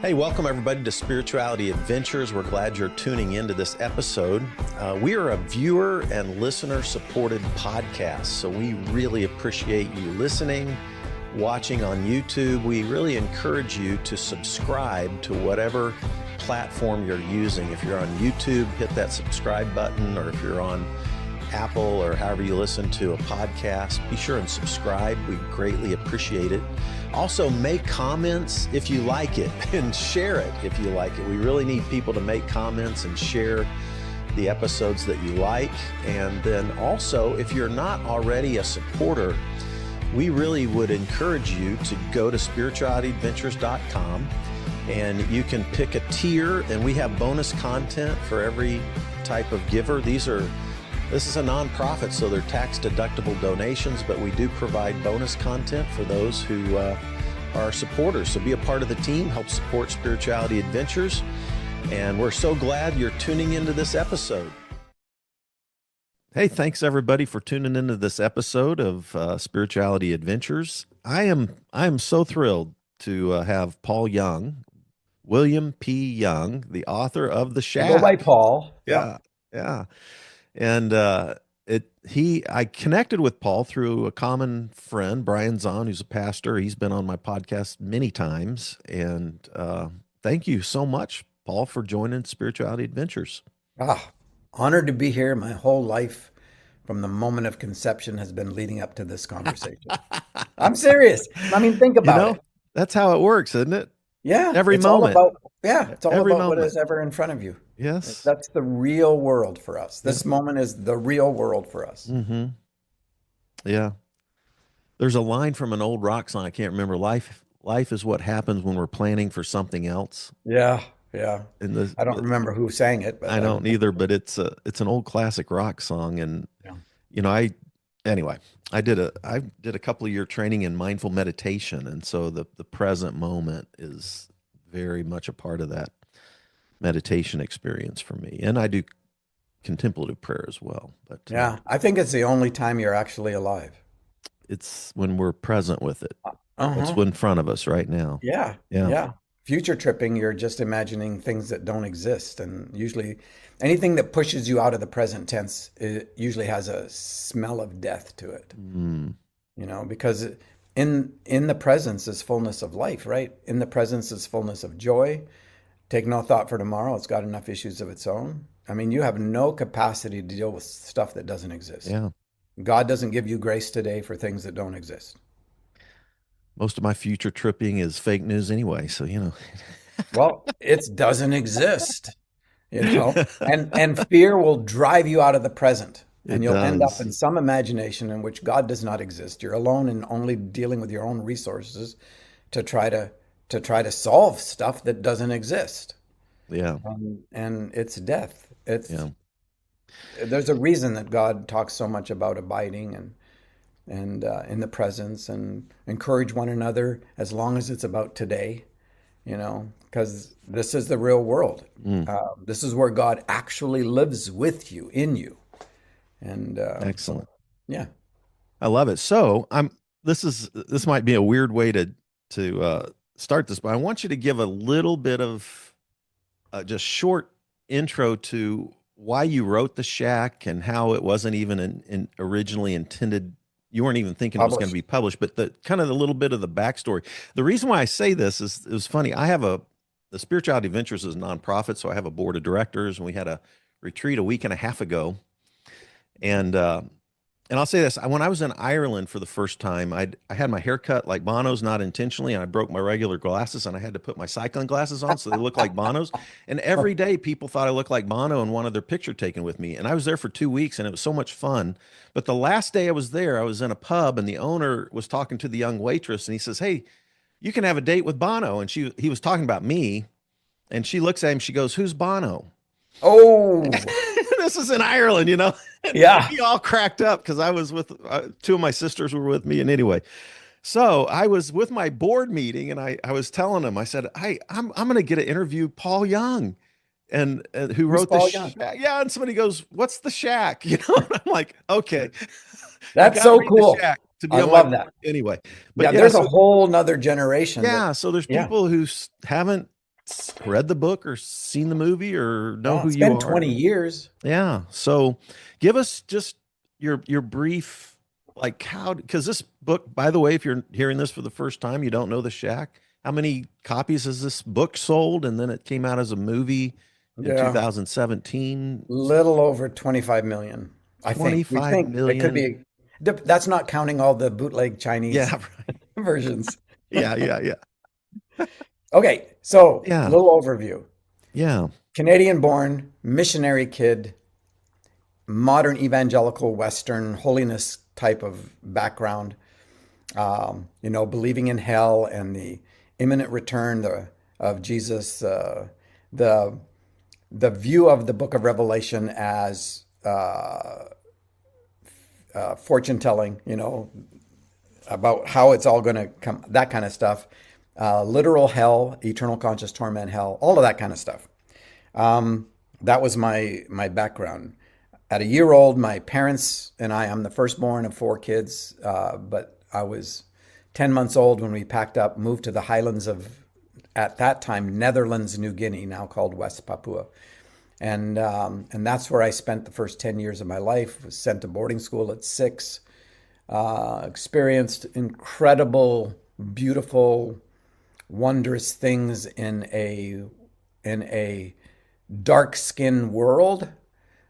Hey, welcome everybody to Spirituality Adventures. We're glad you're tuning into this episode. We are a viewer and listener supported podcast, so we really appreciate you listening, watching on YouTube. We really encourage you to subscribe to whatever platform you're using. If you're on YouTube, hit that subscribe button, or if you're on Apple or however you listen to a podcast, be sure and subscribe. We greatly appreciate it. Also, make comments if you like it and share it if you like it. We really need people to make comments and share the episodes that you like. And then also, if you're not already a supporter, we really would encourage you to go to spiritualityadventures.com and you can pick a tier, and we have bonus content for every type of giver. This is a nonprofit, so they're tax-deductible donations, but we do provide bonus content for those who are supporters. So be a part of the team, help support Spirituality Adventures, and we're so glad you're tuning into this episode. Hey, thanks everybody for tuning into this episode of Spirituality Adventures. I am so thrilled to have Paul Young, William P. Young, the author of The Shack. Go by Paul. Yeah. And I connected with Paul through a common friend, Brian Zahn, who's a pastor. He's been on my podcast many times. And thank you so much, Paul, for joining Spirituality Adventures. Honored to be here. My whole life from the moment of conception has been leading up to this conversation. I'm serious. I mean, think about it. That's how it works, isn't it? Yeah. Every it's moment. It's all about what is ever in front of you. Yes. That's the real world for us. This moment is the real world for us. Mm-hmm. Yeah. There's a line from an old rock song. I can't remember. Life is what happens when we're planning for something else. Yeah. And I don't remember who sang it. But I don't either, but it's an old classic rock song. And, I did a couple of year training in mindful meditation. And so the present moment is very much a part of that meditation experience for me. And I do contemplative prayer as well. But yeah, I think it's the only time you're actually alive. It's when we're present with it. It's in front of us right now. Yeah. Future tripping, you're just imagining things that don't exist. And usually anything that pushes you out of the present tense, it usually has a smell of death to it. Because in the presence is fullness of life, right? In the presence is fullness of joy. Take no thought for tomorrow. It's got enough issues of its own. I mean, you have no capacity to deal with stuff that doesn't exist. Yeah. God doesn't give you grace today for things that don't exist. Most of my future tripping is fake news anyway. So, Well, it doesn't exist, and fear will drive you out of the present. And you'll end up in some imagination in which God does not exist. You're alone and only dealing with your own resources to try to solve stuff that doesn't exist. Yeah. And it's death. There's a reason that God talks so much about abiding and in the presence, and encourage one another as long as it's about today, because this is the real world. This is where God actually lives with you, in you. And excellent. Yeah. I love it. So this might be a weird way to start this, but I want you to give a little bit of just short intro to why you wrote The Shack and how it wasn't even originally intended. You weren't even thinking it was going to be published, but the little bit of the backstory. The reason why I say this is, it was funny. I have the Spirituality Adventures is a nonprofit, so I have a board of directors, and we had a retreat a week and a half ago. And I'll say this, when I was in Ireland for the first time, I had my hair cut like Bono's, not intentionally, and I broke my regular glasses, and I had to put my cycling glasses on so they look like Bono's. And every day people thought I looked like Bono and wanted their picture taken with me. And I was there for 2 weeks, and it was so much fun. But the last day I was there, I was in a pub, and the owner was talking to the young waitress, and he says, "Hey, you can have a date with Bono." And he was talking about me, and she looks at him, she goes, "Who's Bono?" Oh, this is in Ireland, Yeah. We all cracked up because I was with two of my sisters were with me. And anyway, so I was with my board meeting, and I was telling them, I said, "Hey, I'm going to get to interview Paul Young, and who wrote The Shack." Yeah. And somebody goes, "What's The Shack?" And I'm like, okay. That's so cool. To be I love that. Anyway. But there's a whole nother generation. Yeah. So there's people who haven't read the book or seen the movie or know Yeah, who it's you been are. 20 years. Yeah. So give us just your brief, like how, because this book, by the way, if you're hearing this for the first time, you don't know The Shack, how many copies has this book sold? And then it came out as a movie in Yeah, 2017. little over 25 million, I think. We 25 think it could million. be, that's not counting all the bootleg Chinese Yeah, right. versions. Yeah, yeah, yeah. Okay, so Yeah, little overview. yeah. Canadian born, missionary kid, modern evangelical Western holiness type of background, believing in hell and the imminent return of Jesus, the view of the book of Revelation as fortune telling, about how it's all going to come, that kind of stuff. Literal hell, eternal conscious torment, hell, all of that kind of stuff. That was my background. At a year old, my parents and I'm the firstborn of four kids, but I was 10 months old when we packed up, moved to the highlands of, at that time, Netherlands, New Guinea, now called West Papua. And that's where I spent the first 10 years of my life. Was sent to boarding school at 6. Experienced incredible, beautiful, wondrous things in a dark skinned world,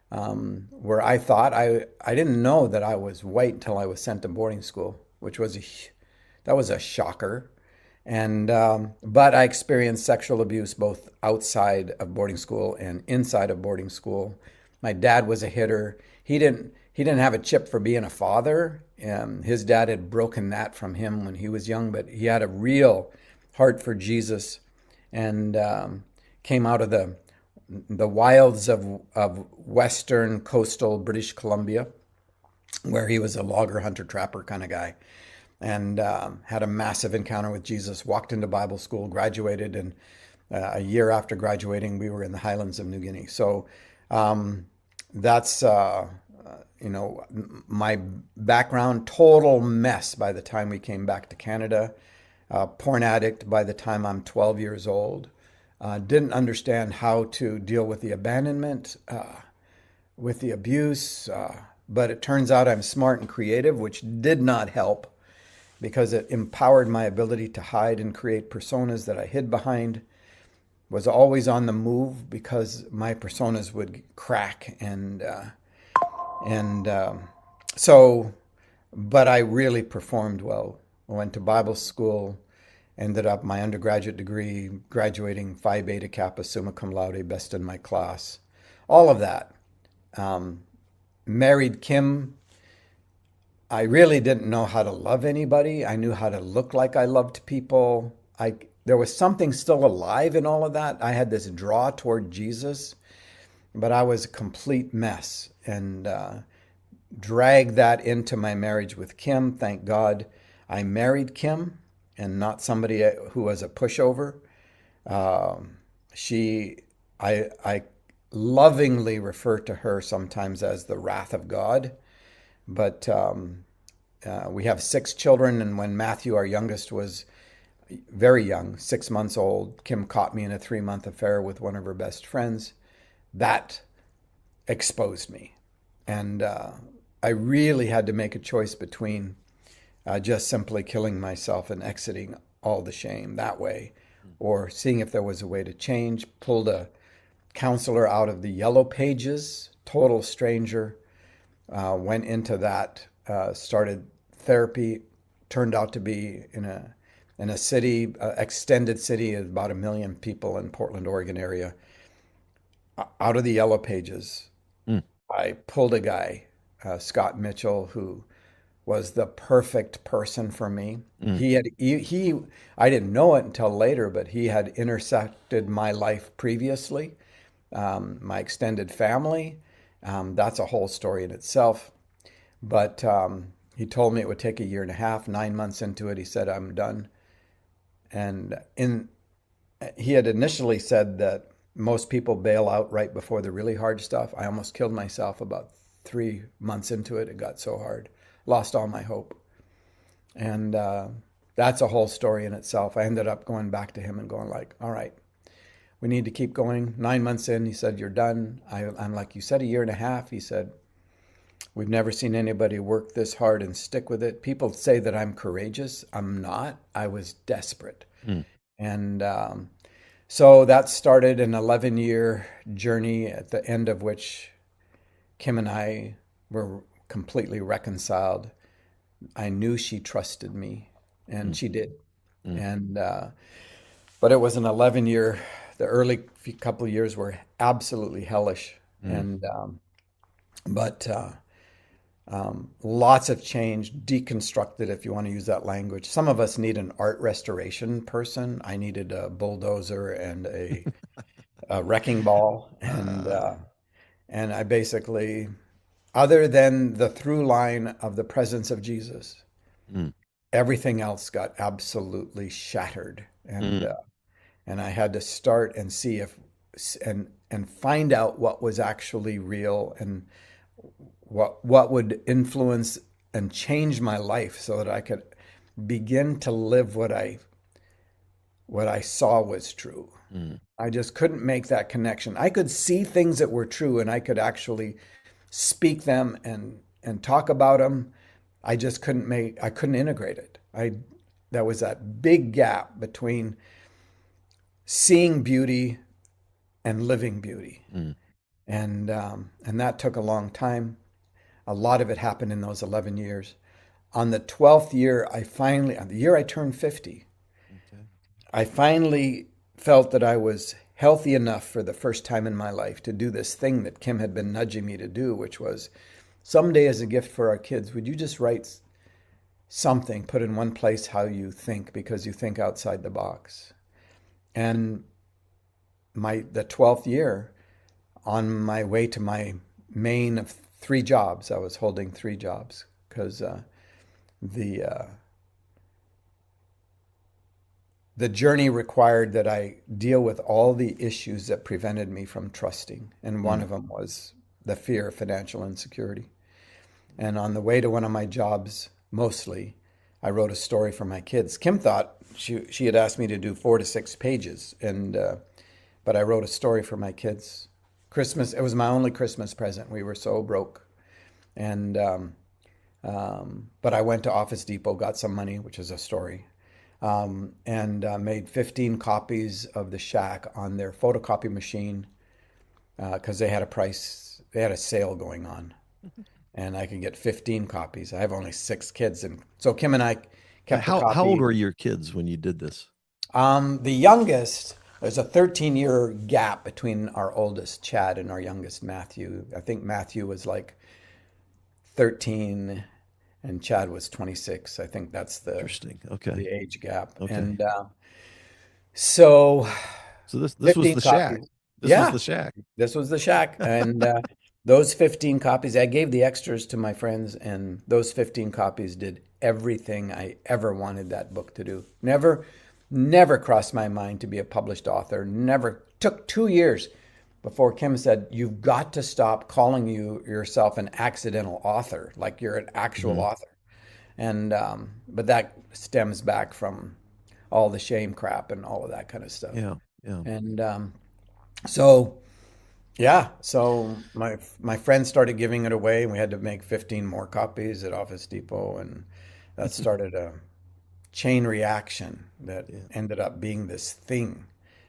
where I thought I didn't know that I was white until I was sent to boarding school, which was that was a shocker. And but I experienced sexual abuse both outside of boarding school and inside of boarding school. My dad was a hitter. He didn't have a chip for being a father. His dad had broken that from him when he was young, but he had a real heart for Jesus, and came out of the wilds of western coastal British Columbia, where he was a logger, hunter, trapper kind of guy, and had a massive encounter with Jesus, walked into Bible school, graduated, and a year after graduating, we were in the highlands of New Guinea. So that's, my background, total mess by the time we came back to Canada. Porn addict by the time I'm 12 years old. Didn't understand how to deal with the abandonment, with the abuse, but it turns out I'm smart and creative, which did not help because it empowered my ability to hide and create personas that I hid behind. Was always on the move because my personas would crack, and so, but I really performed well. I went to Bible school, ended up my undergraduate degree, graduating Phi Beta Kappa, summa cum laude, best in my class. All of that. Married Kim. I really didn't know how to love anybody. I knew how to look like I loved people. There was something still alive in all of that. I had this draw toward Jesus, but I was a complete mess, and dragged that into my marriage with Kim. Thank God I married Kim and not somebody who was a pushover. I lovingly refer to her sometimes as the wrath of God. But we have 6 children, and when Matthew, our youngest, was very young, 6 months old, Kim caught me in a 3-month affair with one of her best friends. That exposed me. And I really had to make a choice between just simply killing myself and exiting all the shame that way, or seeing if there was a way to change. Pulled a counselor out of the yellow pages, total stranger, went into that, started therapy, turned out to be in a city, extended city of about 1 million people in Portland, Oregon area. Out of the yellow pages, I pulled a guy, Scott Mitchell, who was the perfect person for me. I didn't know it until later, but he had intersected my life previously, my extended family. That's a whole story in itself. But he told me it would take 1.5 years. 9 months into it, he said, "I'm done." And he had initially said that most people bail out right before the really hard stuff. I almost killed myself about 3 months into it. It got so hard. Lost all my hope. And that's a whole story in itself. I ended up going back to him and going like, all right, we need to keep going. 9 months in, he said, you're done. I'm like, you said a year and a half. He said, we've never seen anybody work this hard and stick with it. People say that I'm courageous. I'm not. I was desperate. Mm. And so that started an 11-year journey, at the end of which Kim and I were completely reconciled. I knew she trusted me, and Mm. she did. Mm. And but it was an 11-year. The early couple of years were absolutely hellish, Mm. and but lots of change, deconstructed, if you want to use that language. Some of us need an art restoration person. I needed a bulldozer and a wrecking ball, and I basically, other than the through line of the presence of Jesus, Mm. everything else got absolutely shattered, Mm. and I had to start and see if and find out what was actually real, and what would influence and change my life, so that I could begin to live what I saw was true. Mm. I just couldn't make that connection. I could see things that were true, and I could actually speak them and talk about them. I couldn't integrate it. There was that big gap between seeing beauty and living beauty. Mm. And that took a long time. A lot of it happened in those 11 years. On the 12th year, the year I turned 50, Okay. I finally felt that I was healthy enough for the first time in my life to do this thing that Kim had been nudging me to do, which was someday, as a gift for our kids, would you just write something, put in one place how you think, because you think outside the box. And the 12th year, on my way to my main of 3 jobs, I was holding 3 jobs, because the the journey required that I deal with all the issues that prevented me from trusting. And one Mm. of them was the fear of financial insecurity. And on the way to one of my jobs, mostly, I wrote a story for my kids. Kim thought she had asked me to do 4 to 6 pages, and but I wrote a story for my kids. Christmas, it was my only Christmas present. We were so broke, and but I went to Office Depot, got some money, which is a story, and made 15 copies of The Shack on their photocopy machine, because they had a sale going on, and I could get 15 copies. I have only 6 kids, and so Kim and I kept a How old copy. were your kids when you did this? The youngest, there's a 13-year gap between our oldest, Chad, and our youngest, Matthew. I think Matthew was like 13 and Chad was 26. I think that's Interesting. Okay. the age gap. Okay. And so So this was 15 the shack. copies. This was Yeah, the shack. this was the shack. And those 15 copies, I gave the extras to my friends, and those 15 copies did everything I ever wanted that book to do. Never crossed my mind to be a published author. Never. Took 2 years before Kim said, you've got to stop calling yourself an accidental author, like you're an actual Hmm. author. And but that stems back from all the shame crap and all of that kind of stuff. Yeah. Yeah. And so yeah, so my friends started giving it away, and we had to make 15 more copies at Office Depot, and that started a chain reaction that Yeah. ended up being this thing,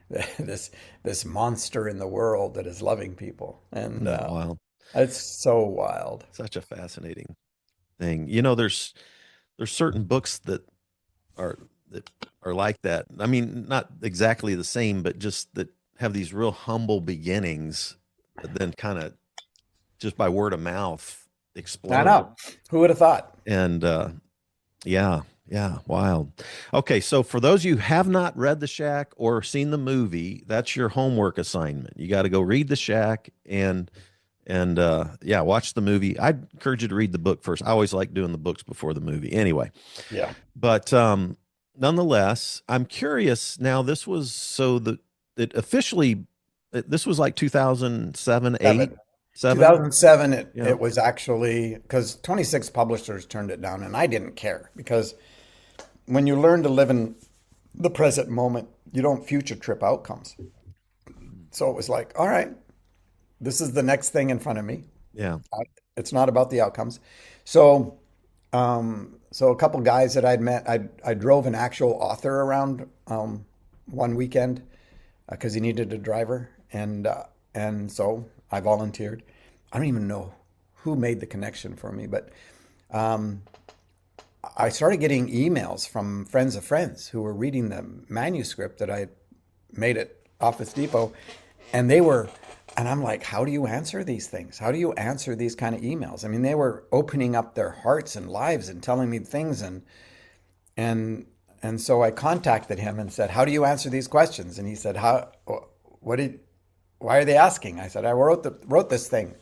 this monster in the world that is loving people, and Isn't that wild? it's so wild. Such a fascinating thing. You know, there's certain books are that are like that. I mean, not exactly the same, but just that have these real humble beginnings, but then kind of just by word of mouth I explode. know. Who would have thought? And yeah, yeah, wild. Okay, so for those of you who have not read The Shack or seen the movie, that's your homework assignment. You got to go read The Shack and yeah, watch the movie. I'd encourage you to read the book first. I always like doing the books before the movie. Anyway, Yeah. but nonetheless, I'm curious now. This was so that it officially this was like 2007, 8, Seven. 7. 2007, Yeah. it was actually, because 26 publishers turned it down, and I didn't care, because when you learn to live in the present moment, you don't future trip outcomes. So it was like, all right, this is the next thing in front of me. Yeah. It's not about the outcomes. So, so a couple guys that I'd met, I drove an actual author around one weekend because he needed a driver, and so I volunteered. I don't even know who made the connection for me, but um, I started getting emails from friends of friends who were reading the manuscript that I made at Office Depot, and they were, and I'm like, how do you answer these things? How do you answer these kind of emails? I mean, they were opening up their hearts and lives and telling me things, and and so I contacted him and said, how do you answer these questions? And he said, what did, why are they asking? I said, I wrote this thing.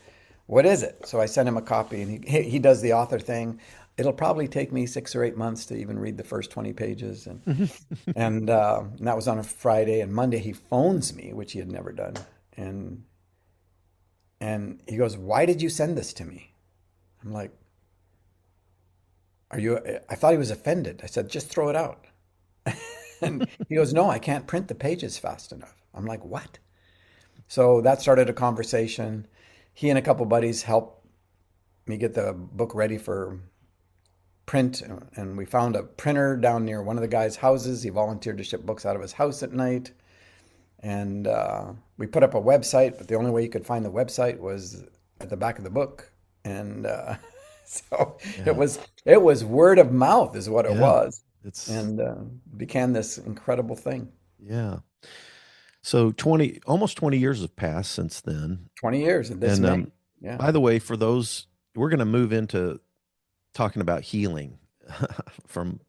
What is it? So I sent him a copy, and he does the author thing. It'll probably take me 6 or 8 months to even read the first 20 pages. And that was on a Friday. And Monday he phones me, which he had never done. And he goes, why did you send this to me? I'm like, I thought he was offended. I said, just throw it out. And he goes, no, I can't print the pages fast enough. I'm like, what? So that started a conversation. He and a couple buddies helped me get the book ready for print, and we found a printer down near one of the guy's houses. He volunteered to ship books out of his house at night, and we put up a website, but the only way you could find the website was at the back of the book. And so Yeah. it was word of mouth is what it Yeah. was, It's and became this incredible thing. yeah. So almost 20 years have passed since then. 20 years in this And May. Yeah. by the way, for those, we're going to move into talking about healing from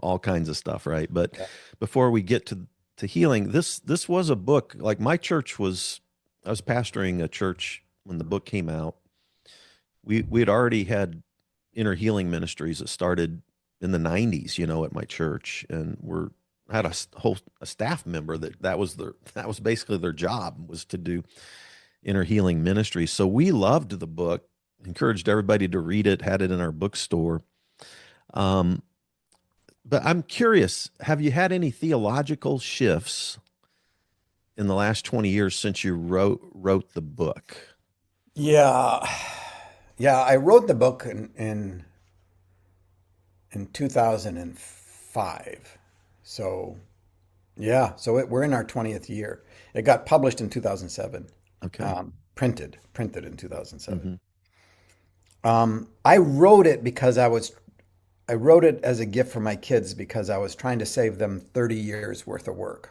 all kinds of stuff, right? But Yeah. before we get to healing, this was a book. Like my church was, I was pastoring a church when the book came out. We had already had inner healing ministries that started in the 90s, at my church, and had a staff member that was basically their job, was to do inner healing ministry. So we loved the book, encouraged everybody to read it, had it in our bookstore. Um, but I'm curious, have you had any theological shifts in the last 20 years since you wrote the book? Yeah. Yeah, I wrote the book in 2005. So, yeah, so we're in our 20th year. It got published in 2007, Okay. printed in 2007. Hmm. I wrote it because I wrote it as a gift for my kids because I was trying to save them 30 years worth of work,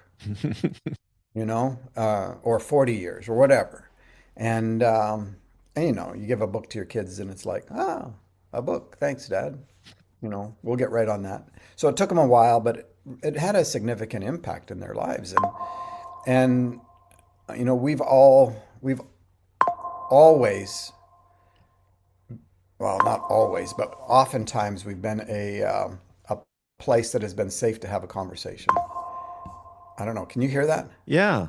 or 40 years or whatever. And you give a book to your kids and it's like, a book. Thanks, Dad. We'll get right on that. So it took them a while, but it had a significant impact in their lives. And we've always, well, not always, but oftentimes we've been a place that has been safe to have a conversation. I don't know. Can you hear that? Yeah.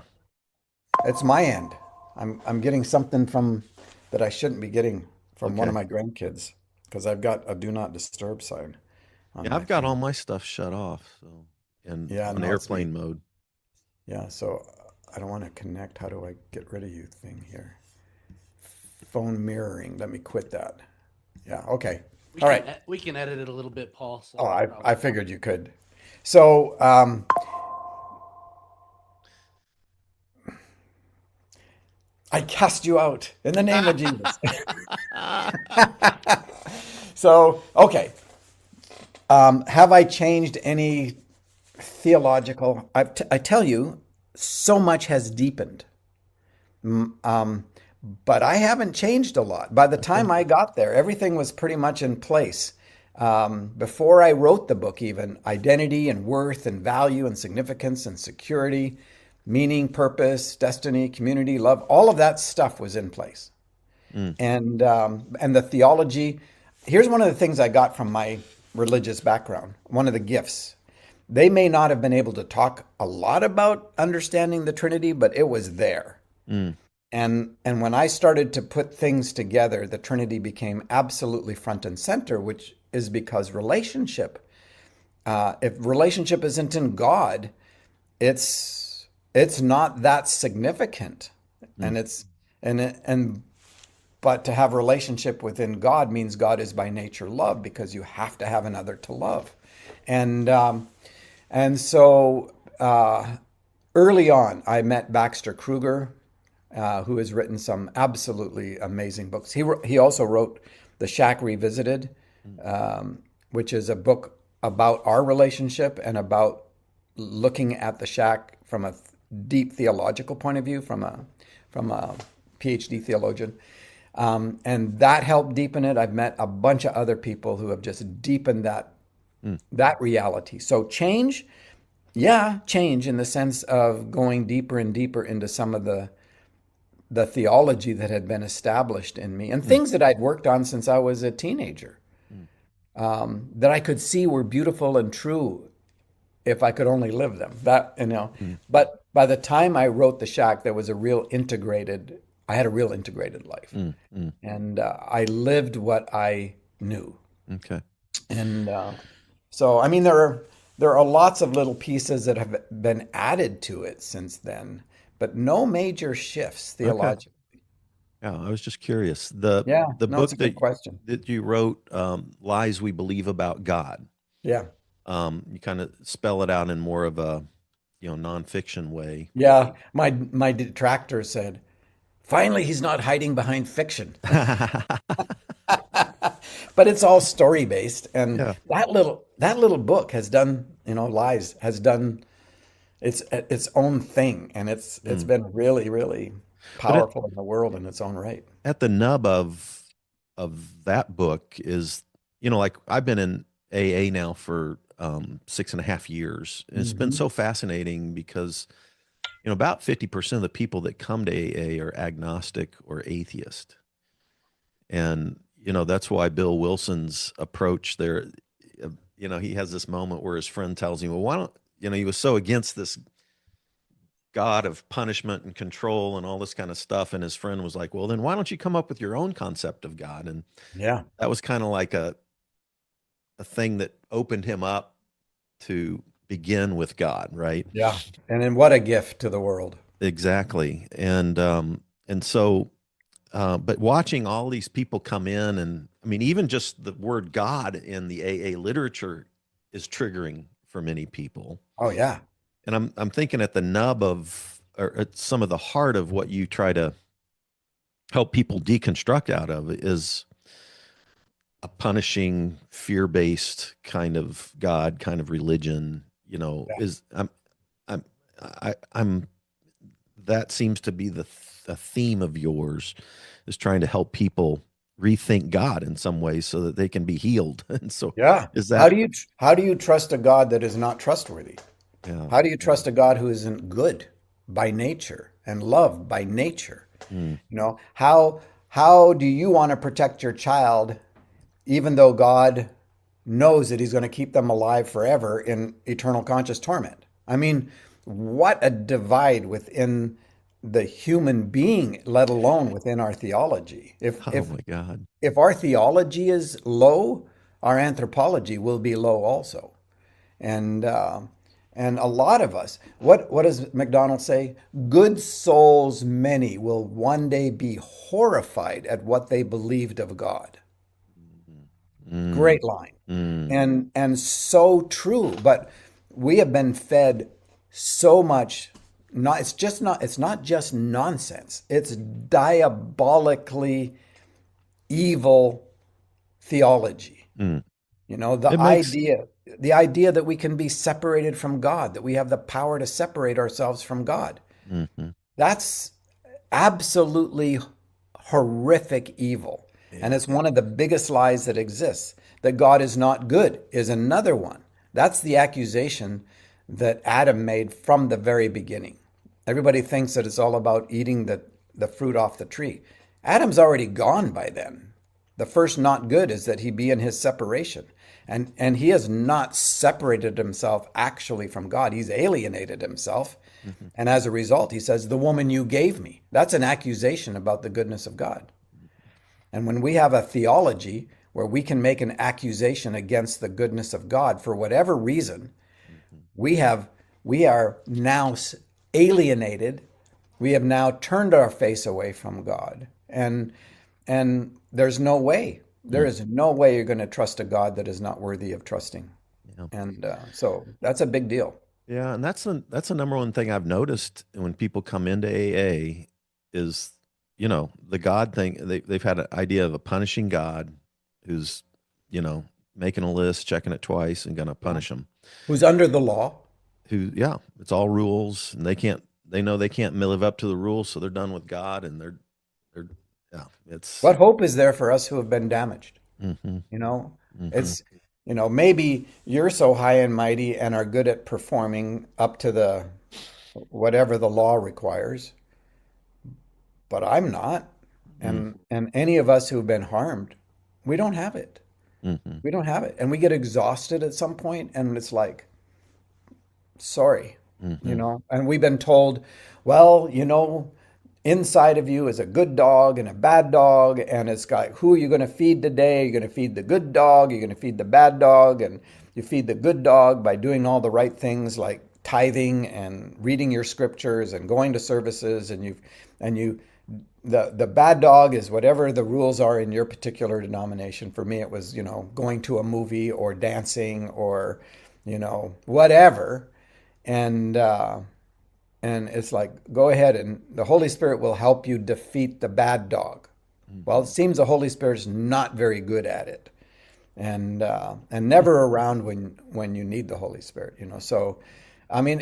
It's my end. I'm getting something from that I shouldn't be getting from one of Okay. my grandkids because I've got a do not disturb sign on Yeah, my I've got all phone. my stuff shut off, so, and Yeah, on no, it's me. airplane mode. Yeah, so I don't want to connect. How do I get rid of you thing here? Phone mirroring. Let me quit that. Yeah, okay. We All can right. we can edit it a little bit, Paul. So Oh, no I problem. figured you could. So I cast you out in the name of Jesus. So, okay. Have I changed any theological? I tell you, so much has deepened. Um, but I haven't changed a lot. By the Okay. time I got there, everything was pretty much in place. Before I wrote the book, even identity and worth and value and significance and security, meaning, purpose, destiny, community, love, all of that stuff was in place. Mm. And the theology. Here's one of the things I got from my religious background. One of the gifts. They may not have been able to talk a lot about understanding the Trinity, but it was there. Mm. And when I started to put things together, the Trinity became absolutely front and center, which is because relationship. If relationship isn't in God, it's it's not that significant. Mm. And it's and but to have a relationship within God means God is by nature love, because you have to have another to love. And so early on, I met Baxter Kruger, who has written some absolutely amazing books. He also wrote The Shack Revisited, which is a book about our relationship and about looking at the shack from a deep theological point of view, from a PhD theologian. And that helped deepen it. I've met a bunch of other people who have just deepened that reality. So change, yeah, change in the sense of going deeper and deeper into some of the theology that had been established in me and things that I'd worked on since I was a teenager, that I could see were beautiful and true if I could only live them. But by the time I wrote The Shack, there was I had a real integrated life. And I lived what I knew. Okay. And so, I mean, there are lots of little pieces that have been added to it since then, but no major shifts Okay. theologically. Yeah, I was just curious. The Yeah, the no, it's book a good question. that you wrote, Lies We Believe About God. Yeah. You kind of spell it out in more of a, nonfiction way. Yeah. My detractor said, finally, he's not hiding behind fiction. But it's all story based. And Yeah. that little book has done, Lies has done its own thing. And it's been really, really But powerful in the world in its own right. at the nub of that book is, like I've been in AA now for 6.5 years. And it's been Hmm. so fascinating because, about 50% of the people that come to AA are agnostic or atheist. And, that's why Bill Wilson's approach there, he has this moment where his friend tells him, well, why don't, he was so against this God of punishment and control and all this kind of stuff. And his friend was like, well, then why don't you come up with your own concept of God? And Yeah. that was kind of like a thing that opened him up to begin with God, right? Yeah. And then what a gift to the world. Exactly. And so, but watching all these people come in, and I mean, even just the word God in the AA literature is triggering for many people. Oh, yeah. And I'm thinking at the nub of, or at some of the heart of what you try to help people deconstruct out of is a punishing, fear-based kind of God, kind of religion. Yeah. Is I'm that seems to be the theme of yours, is trying to help people rethink God in some ways so that they can be healed. And so, Yeah. is How that do you trust a God that is not trustworthy? yeah? How do you trust a God who isn't good by nature and love by nature? Mm, How do you want to protect your child even though God knows that he's going to keep them alive forever in eternal conscious torment? I mean, what a divide within the human being, let alone within our theology. If oh if my God. if our theology is low, our anthropology will be low also. And and a lot of us, what does MacDonald say? Good souls many will one day be horrified at what they believed of God. Mm, Great line. mm, And so true. But we have been fed so much. Not it's not just nonsense. It's diabolically evil theology. mm. You know, the It makes idea the idea that we can be separated from God, that we have the power to separate ourselves from God. mhm. That's absolutely horrific evil. And Yeah. it's one of the biggest lies that exists. That God is not good is another one. That's the accusation that Adam made from the very beginning. Everybody thinks that it's all about eating the fruit off the tree. Adam's already gone by then. The first not good is that he be in his separation. And he has not separated himself actually from God. He's alienated himself. Mhm. And as a result, he says, the woman you gave me. That's an accusation about the goodness of God. And when we have a theology where we can make an accusation against the goodness of God for whatever reason, Mhm. we are now alienated. We have now turned our face away from God. And there's no way. There Mm, is no way you're going to trust a God that is not worthy of trusting. yeah. And so that's a big deal. Yeah, and that's the number one thing I've noticed when people come into AA is, the God thing. They've had an idea of a punishing God who's, making a list, checking it twice, and going to Yeah. punish them. Who's under the law? Who, yeah, it's all rules, and they know they can't live up to the rules, so they're done with God, and they're, yeah, it's, What hope is there for us who have been damaged? hmm You know, hmm it's, maybe you're so high and mighty and are good at performing up to the whatever the law requires, but I'm not. And any of us who've been harmed, we don't have it. hmm We don't have it. And we get exhausted at some point and it's like, sorry, hmm and we've been told, well, inside of you is a good dog and a bad dog, and it's got who are you going to feed today? You're going to feed the good dog, you're going to feed the bad dog, and you feed the good dog by doing all the right things like tithing and reading your scriptures and going to services, and you the bad dog is whatever the rules are in your particular denomination. For me, it was, going to a movie or dancing or, whatever. And and it's like, go ahead and the Holy Spirit will help you defeat the bad dog. Well, it hmm seems the Holy Spirit's not very good at it, and never around when you need the Holy Spirit. So, I mean,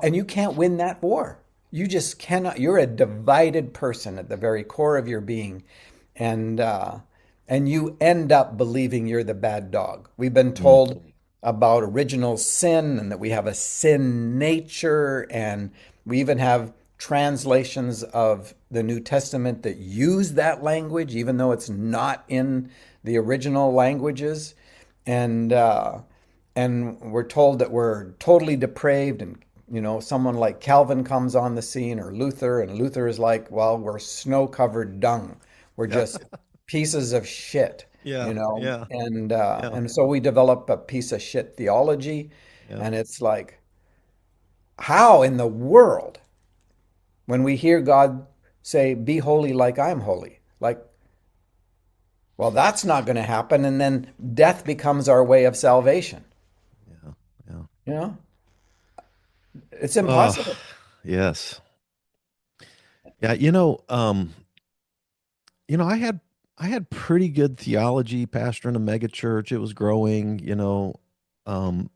and you can't win that war. You just cannot. You're a divided person at the very core of your being, and you end up believing you're the bad dog. We've been told about original sin and that we have a sin nature, and we even have translations of the New Testament that use that language, even though it's not in the original languages. And we're told that we're totally depraved, and someone like Calvin comes on the scene, or Luther, and Luther is like, well, we're snow-covered dung. We're just pieces of shit, yeah, yeah, yeah, and so we develop a piece of shit theology, yeah. and it's like, how in the world, when we hear God say, "Be holy like I'm holy," like, well, that's not going to happen, and then death becomes our way of salvation. Yeah, yeah. You know, it's Oh, impossible. yes. Yeah, I had pretty good theology, pastor in a mega church. It was growing. Um,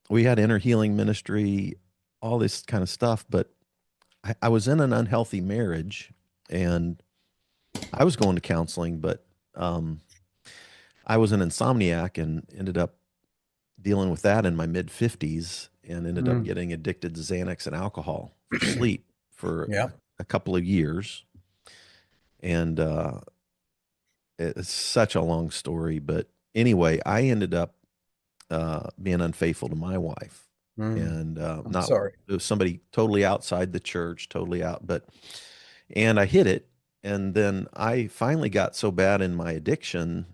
we had inner healing ministry, all this kind of stuff, but I was in an unhealthy marriage, and I was going to counseling, but um, I was an insomniac and ended up dealing with that in my mid 50s, and ended up Mm, getting addicted to Xanax and alcohol for sleep for yeah. a couple of years. And it's such a long story, but anyway, I ended up being unfaithful to my wife, Mm, and I'm not sorry. it was somebody totally outside the church, totally out, and I hid it. And then I finally got so bad in my addiction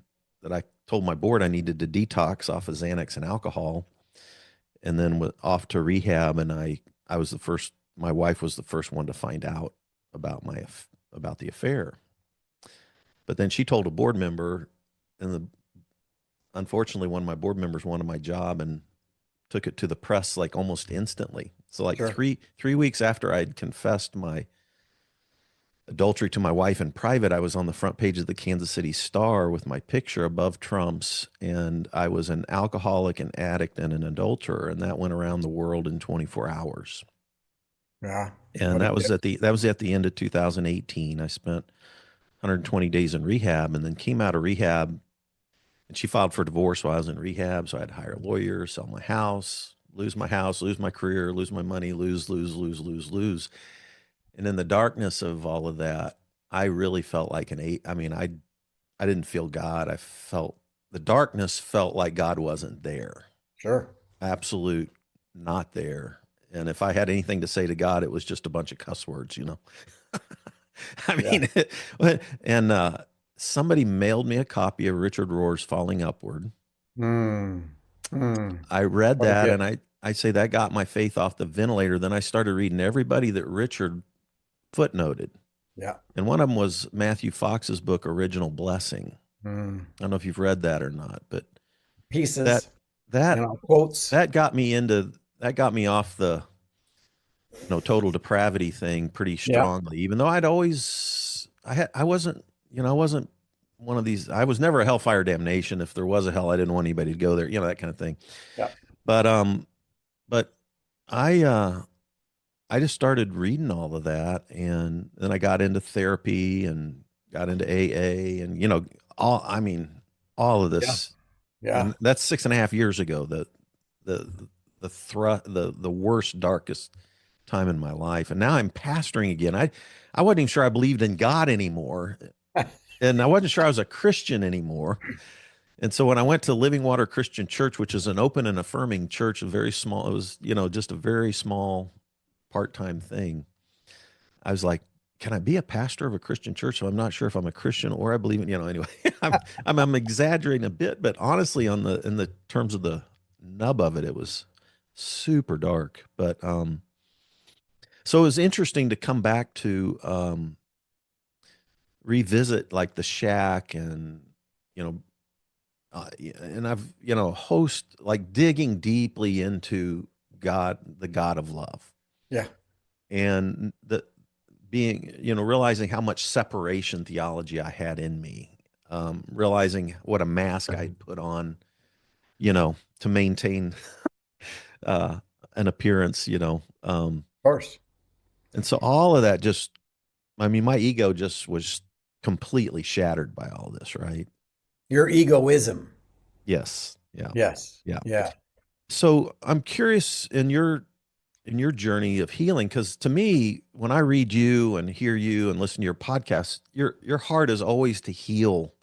that I told my board I needed to detox off of Xanax and alcohol, and then went off to rehab. And I was the first. My wife was the first one to find out about about the affair. But then she told a board member, and unfortunately, one of my board members wanted my job and took it to the press like almost instantly. So like Sure. three weeks after I had confessed my adultery to my wife in private, I was on the front page of the Kansas City Star with my picture above Trump's, and I was an alcoholic, an addict, and an adulterer, and that went around the world in 24 hours. Yeah. And What a gift. that was at the end of 2018. I spent 120 days in rehab, and then came out of rehab. And she filed for divorce while I was in rehab, so I had to hire a lawyer, sell my house, lose my career, lose my money, lose, lose, lose, lose, lose. And in the darkness of all of that, I really felt like an eight. I mean, I didn't feel God. I felt the darkness felt like God wasn't there. Sure. Absolute not there. And if I had anything to say to God, it was just a bunch of cuss words. I Yeah. mean, and somebody mailed me a copy of Richard Rohr's Falling Upward. Mm, mm. I read What a that, and gift. I'd say that got my faith off the ventilator. Then I started reading everybody that Richard footnoted. Yeah. And one of them was Matthew Fox's book, Original Blessing. Mm. I don't know if you've read that or not, but that Pieces, that quotes. that got me into that got me off the total depravity thing pretty Yeah. strongly. Even though I wasn't I wasn't one of these. I was never a hellfire damnation. If there was a hell, I didn't want anybody to go there. That kind of thing. Yeah. But I just started reading all of that, and then I got into therapy and got into AA, and all of Yeah. this, Yeah. and that's 6.5 years ago. The the worst, darkest time in my life, and now I'm pastoring again. I wasn't even sure I believed in God anymore, and I wasn't sure I was a Christian anymore. And so when I went to Living Water Christian Church, which is an open and affirming church, a very small, it was, just a very small part-time thing. I was like, can I be a pastor of a Christian church? So I'm not sure if I'm a Christian or I believe in, anyway, I'm exaggerating a bit, but honestly, in the terms of the nub of it, it was super dark. But, so it was interesting to come back to, revisit like the shack and, you know, and I've, host like digging deeply into God, the God of love, Yeah. and the being, realizing how much separation theology I had in me, realizing what a mask I'd put on, to maintain an appearance, Of course. and so all of that just, I mean, my ego just was completely shattered by all this, right? Your egoism. Yes. Yeah. Yes. Yeah. Yeah. So I'm curious in your journey of healing, because to me, when I read you and hear you and listen to your podcast, your heart is always to heal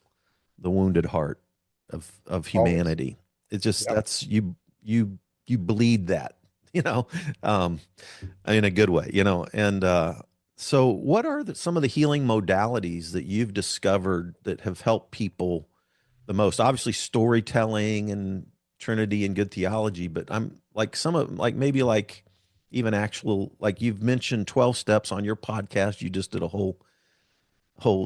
the wounded heart of Always. humanity. It's just Yep. that's you bleed that, um, in a good way, And so, what are some of the healing modalities that you've discovered that have helped people the most? Obviously, storytelling and Trinity and good theology, but I'm like some of like maybe like even actual like you've mentioned 12 steps on your podcast. You just did a whole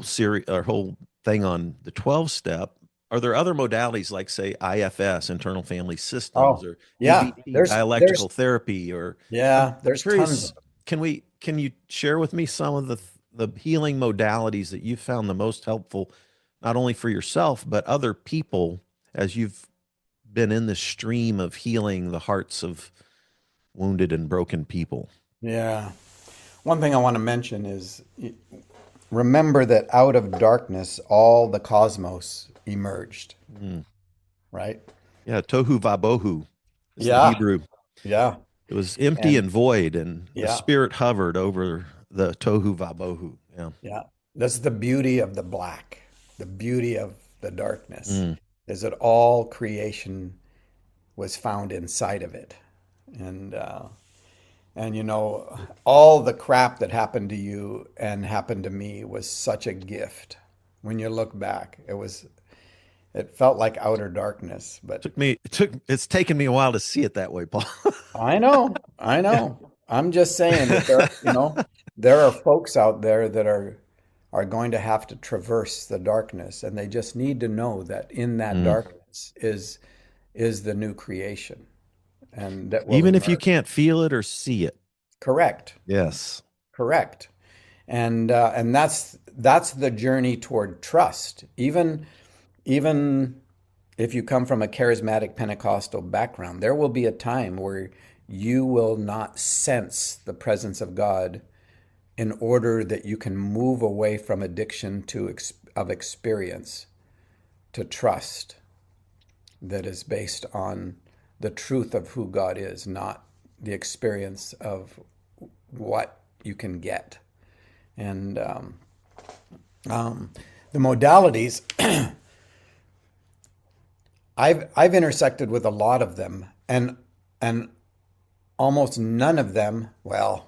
series or whole thing on the 12 step. Are there other modalities like say IFS, internal family systems, Oh, or yeah. EBT, There's dialectical therapy, or I'm there's tons curious, of them. can you share with me some of the healing modalities that you found the most helpful, not only for yourself, but other people as you've been in the stream of healing the hearts of wounded and broken people? Yeah. One thing I want to mention is remember that out of darkness all the cosmos emerged, Mm. right? Yeah, tohu vabohu is the Yeah. Hebrew. Yeah. It was empty And and void, and the yeah. spirit hovered over the tohu vabohu. Yeah. Yeah. That's the beauty of the black, the beauty of the darkness, Mm. is that all creation was found inside of it. And all the crap that happened to you and happened to me was such a gift. When you look back, it felt like outer darkness, but It's taken me a while to see it that way, Paul. I Yeah. know. I'm just saying that there are folks out there that are going to have to traverse the darkness, and they just need to know that in that Mm. darkness is the new creation, and that will Even if you emerge. can't feel it or see it. Correct. Yes. Correct. And that's the journey toward trust. Even if you come from a charismatic Pentecostal background, there will be a time where you will not sense the presence of God in order that you can move away from addiction of experience to trust that is based on the truth of who God is, not the experience of what you can get. And the modalities, I've intersected with a lot of them, and almost none of them. Well,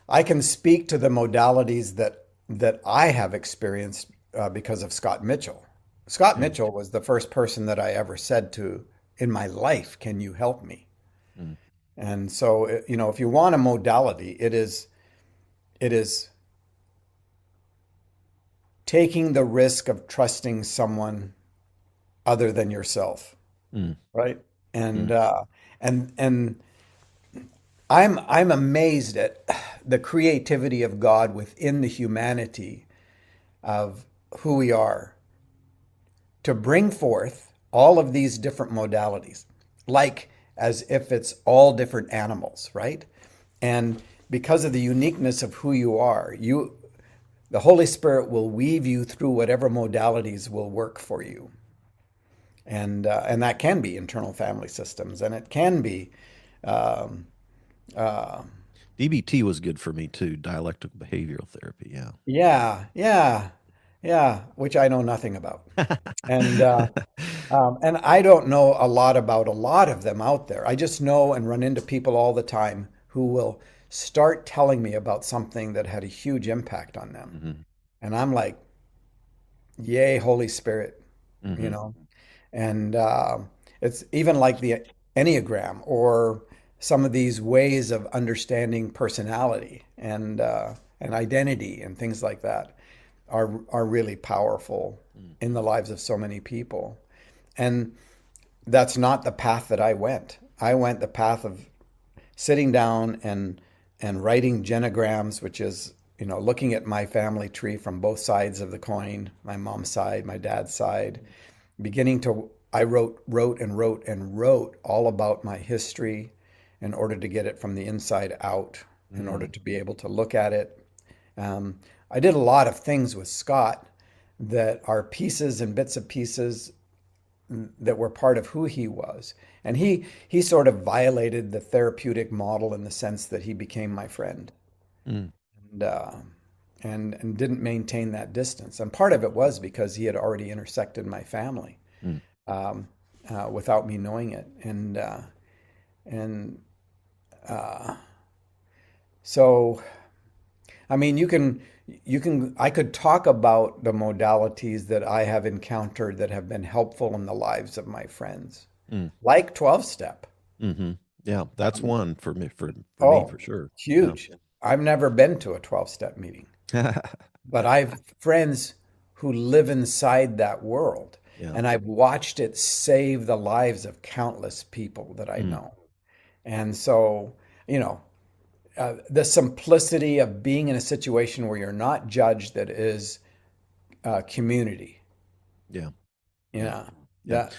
I can speak to the modalities that I have experienced because of Scott Mitchell. Scott Yeah. Mitchell was the first person that I ever said to in my life, "Can you help me?" Mm. And so, if you want a modality, it is taking the risk of trusting someone other than yourself, Mm. right? And Mm. and I'm amazed at the creativity of God within the humanity of who we are to bring forth all of these different modalities, like as if it's all different animals, right? And because of the uniqueness of who you are, the Holy Spirit will weave you through whatever modalities will work for you. And that can be internal family systems, and it can be um, uh, DBT was good for me too, dialectical behavioral therapy. Yeah. yeah, yeah, yeah, which I know nothing about. And and I don't know a lot about a lot of them out there. I just know and run into people all the time who will start telling me about something that had a huge impact on them. Hmm. And I'm like, yay, Holy Spirit, you Hmm. know? And it's even like the Enneagram or some of these ways of understanding personality and identity and things like that are really powerful in the lives of so many people. And that's not the path that I went. I went the path of sitting down and writing genograms, which is looking at my family tree from both sides of the coin, my mom's side, my dad's side, beginning to I wrote all about my history in order to get it from the inside out, in order Mm. to be able to look at it. I did a lot of things with Scott that are pieces and bits of pieces that were part of who he was. And he sort of violated the therapeutic model in the sense that he became my friend Mm. and and didn't maintain that distance. And part of it was because he had already intersected my family Mm. um, without me knowing it. And uh, so I mean, I could talk about the modalities that I have encountered that have been helpful in the lives of my friends, Mm. like 12 step. Hmm. Yeah, that's Um, one for me, for me oh, for sure. Yeah. huge. I've never been to a 12 step meeting, but I've friends who live inside that world, Yeah. and I've watched it save the lives of countless people that I Mm. know. And so, you know, the simplicity of being in a situation where you're not judged, that is community. Yeah. Yeah. Yeah, Yeah. that.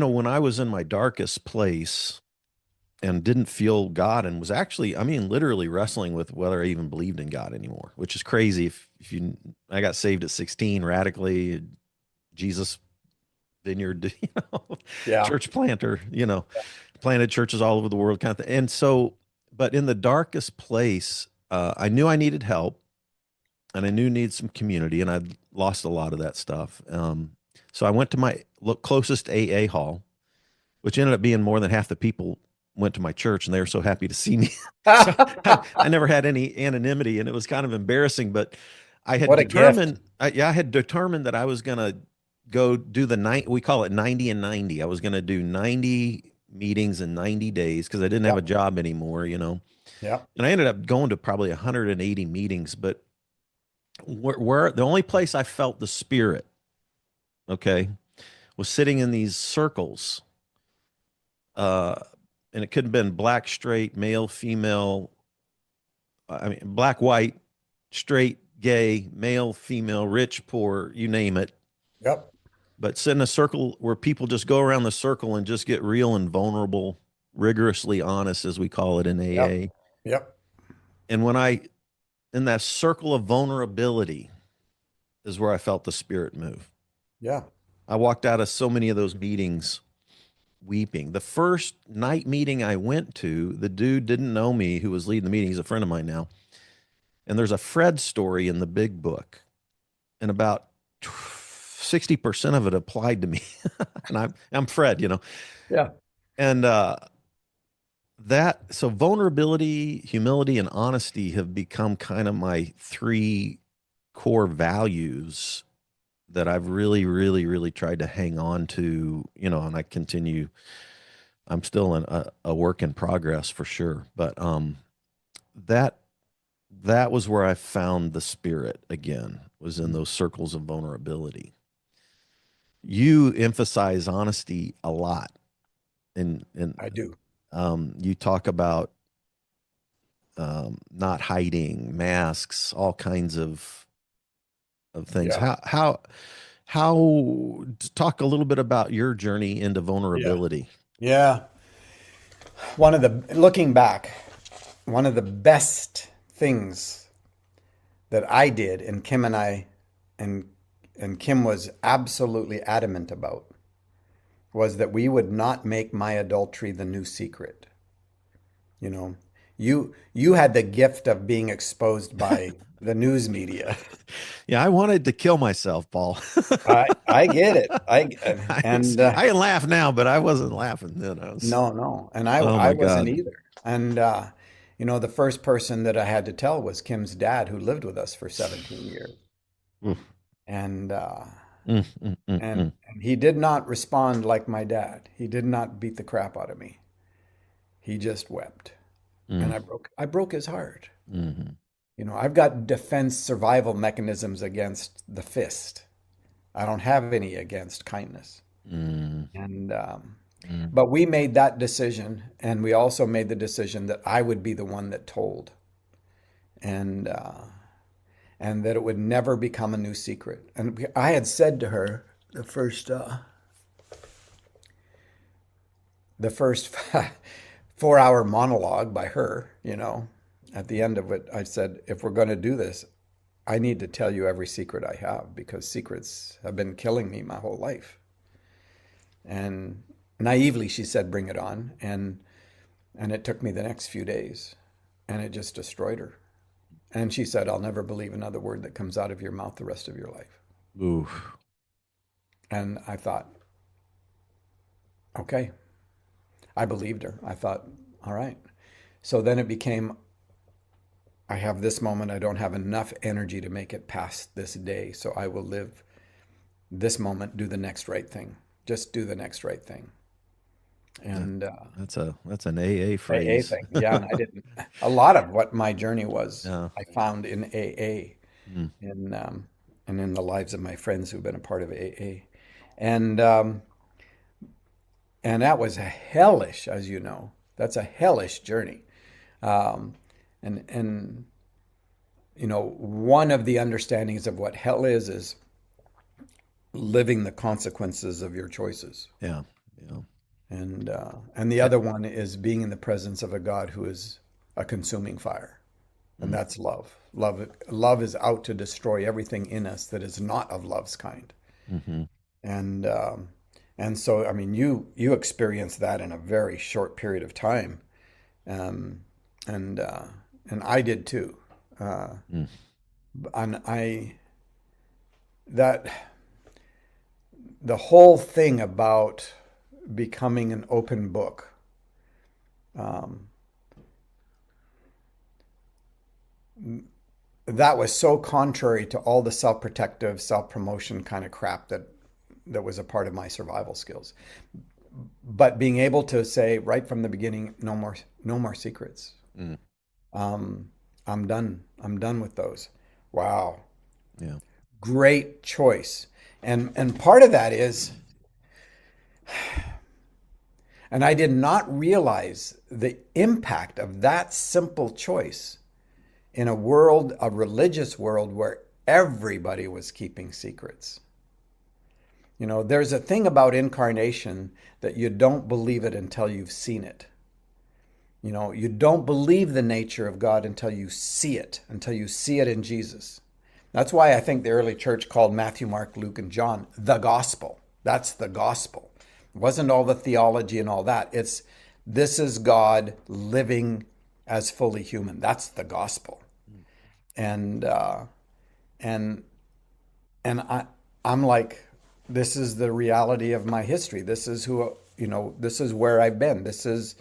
When I was in my darkest place and didn't feel God and was actually, I mean, literally wrestling with whether I even believed in God anymore, which is crazy. I got saved at 16 radically, Jesus vineyard, Yeah, church planter, planted churches all over the world kind of thing. And so, but in the darkest place, I knew I needed help and I knew I needed some community and I'd lost a lot of that stuff. So I went to my closest AA hall, which ended up being more than half the people went to my church and they were so happy to see me. So I never had any anonymity and it was kind of embarrassing, but I had what a gift. determined, I had determined that I was going to go do the night. We call it 90 and 90. I was going to do 90 meetings in 90 days because I didn't have a Yep, job anymore. yep, And I ended up going to probably 180 meetings, but where the only place I felt the spirit, okay, was sitting in these circles. Uh, and it could have been black, straight, male, female, I mean, black, white, straight, gay, male, female, rich, poor, you name it. yep, But sit in a circle where people just go around the circle and just get real and vulnerable, rigorously honest, as we call it in yep, AA. yep, And in that circle of vulnerability, is where I felt the spirit move. yeah. I walked out of so many of those meetings weeping. The first night meeting I went to, the dude didn't know me who was leading the meeting. He's a friend of mine now. And there's a Fred story in the big book, and about 60% of it applied to me. And I'm Fred. Yeah, And so vulnerability, humility, and honesty have become kind of my three core values that I've really, really, really tried to hang on to, and I continue I'm still a work in progress for sure. But that that was where I found the spirit again, was in those circles of vulnerability. You emphasize honesty a lot, and I do. you talk about not hiding, masks, all kinds of things. Yeah. How talk a little bit about your journey into Yeah. vulnerability. Yeah. Looking back, one of the best things that I did, and Kim and I, and Kim was absolutely adamant about, was that we would not make my adultery the new secret. You know, you had the gift of being exposed by the news media. Yeah, I wanted to kill myself, Paul. I get it. I can laugh now, but I wasn't laughing then. I was, No, and oh I my wasn't God. either. And the first person that I had to tell was Kim's dad, who lived with us for 17 years, Mm, and mm. and he did not respond like my dad. He did not beat the crap out of me. He just wept, and Mm, I broke his heart. mm, I've got defense survival mechanisms against the fist. I don't have any against kindness. mm, And mm, but we made that decision, and we also made the decision that I would be the one that told, and that it would never become a new secret. And I had said to her the first 4 hour monologue by her, at the end of it, I said, if we're going to do this, I need to tell you every secret I have, because secrets have been killing me my whole life. And naively, she said, bring it on. And it took me the next few days, and it just destroyed her. And she said, I'll never believe another word that comes out of your mouth the rest of your life. oof. And I thought, okay. I believed her. I thought, all right. So then it became, I have this moment. I don't have enough energy to make it past this day. So I will live this moment, do the next right thing. Just do the next right thing. That, And that's an AA AA phrase. thing. Yeah. And I didn't, a lot of what my journey was, Yeah. I found in AA, Mm, and in the lives of my friends who've been a part of AA. And, um, and that was a hellish, as you know, that's a hellish journey. Um, and one of the understandings of what hell is living the consequences of your choices. yeah. Yeah. And the other one is being in the presence of a God who is a consuming fire. And Mm, that's love. Love is out to destroy everything in us that is not of love's kind. hmm And and so, I mean, you experienced that in a very short period of time, um, and uh, and I did too. Uh, mm, and I that the whole thing about becoming an open book, um, that was so contrary to all the self-protective, self-promotion kind of crap that was a part of my survival skills. But being able to say right from the beginning, no more secrets. mm, Um, I'm done. I'm done with those. Wow, yeah. great choice. And part of that is, and I did not realize the impact of that simple choice in a world, a religious world where everybody was keeping secrets. There's a thing about incarnation that you don't believe it until you've seen it. You don't believe the nature of God until you see it in Jesus. That's why I think the early church called Matthew, Mark, Luke, and John the gospel. That's the gospel. It wasn't all the theology and all that. This is God living as fully human. That's the gospel. And and and I'm like, this is the reality of my history. This is this is where I've been. This is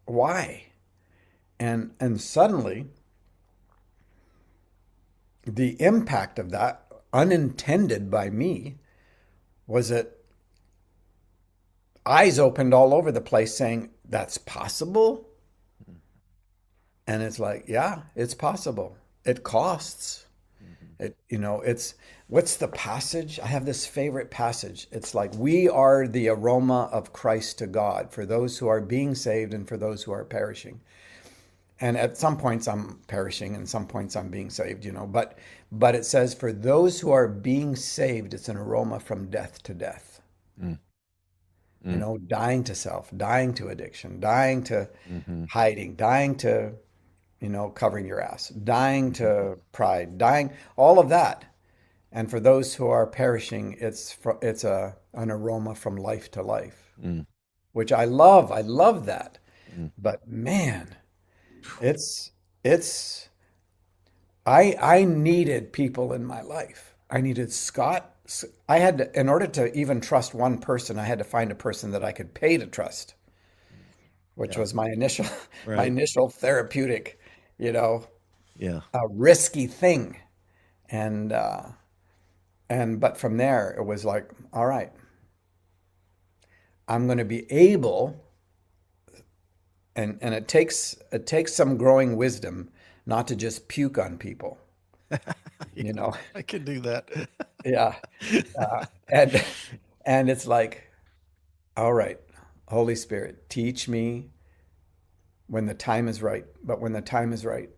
why. And suddenly the impact of that, unintended by me, was that eyes opened all over the place saying, that's possible? And it's like, yeah, it's possible. It costs. Mhm. It's what's the passage? I have this favorite passage. It's like, we are the aroma of Christ to God for those who are being saved and for those who are perishing. And at some points I'm perishing and some points I'm being saved, but it says for those who are being saved, it's an aroma from death to death. Mm. Mm. Dying to self, dying to addiction, dying to Mhm. hiding, dying to, covering your ass, dying Mhm. to pride, dying, all of that. And for those who are perishing, it's an aroma from life to life, Mm. which I love. I love that. Mm. But man, it's it's I needed people in my life. I needed Scott. I had to, in order to even trust one person, I had to find a person that I could pay to trust, which Yeah. was my initial my Right. initial therapeutic, you know, Yeah. risky thing. And but from there it was like, all right, I'm going to be able, and it takes some growing wisdom not to just puke on people, Yeah, you know. I could do that. Yeah. And it's like, all right, Holy Spirit, teach me when the time is right. But when the time is right,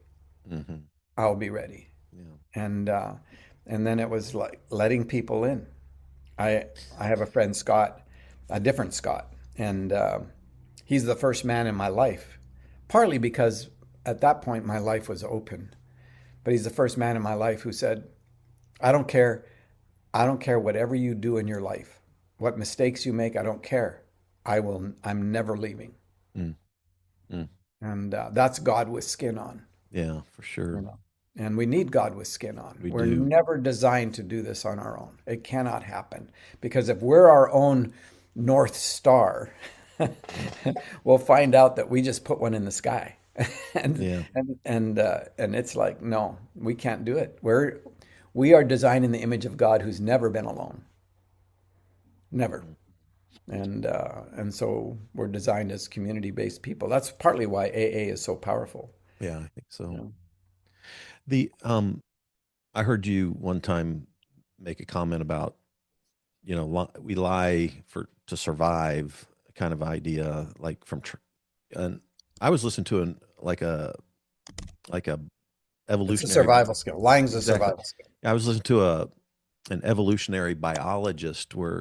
Hmm. I'll be ready. Yeah. And then it was like letting people in. I I have a friend Scott, a different Scott, and he's the first man in my life. Partly because at that point my life was open, but he's the first man in my life who said, "I don't care. I don't care whatever you do in your life, what mistakes you make. I don't care. I'm never leaving." Mm. Mm. And that's God with skin on. Yeah, for You sure. know. And we need God with skin on. We We're do. never designed to do this on our own. It cannot happen because if we're our own North Star, we'll find out that we just put one in the sky. and Yeah. and it's like, no, we can't do it. We are designed in the image of God who's never been alone. Never. Mm. And so we're designed as community-based people. That's partly why AA is so powerful. Yeah, I think so. You The I heard you one time make a comment about, we lie for to survive kind of idea, like and I was listening to like a It's a evolutionary survival skill. Lying's a exactly. survival skill. I was listening to an evolutionary biologist where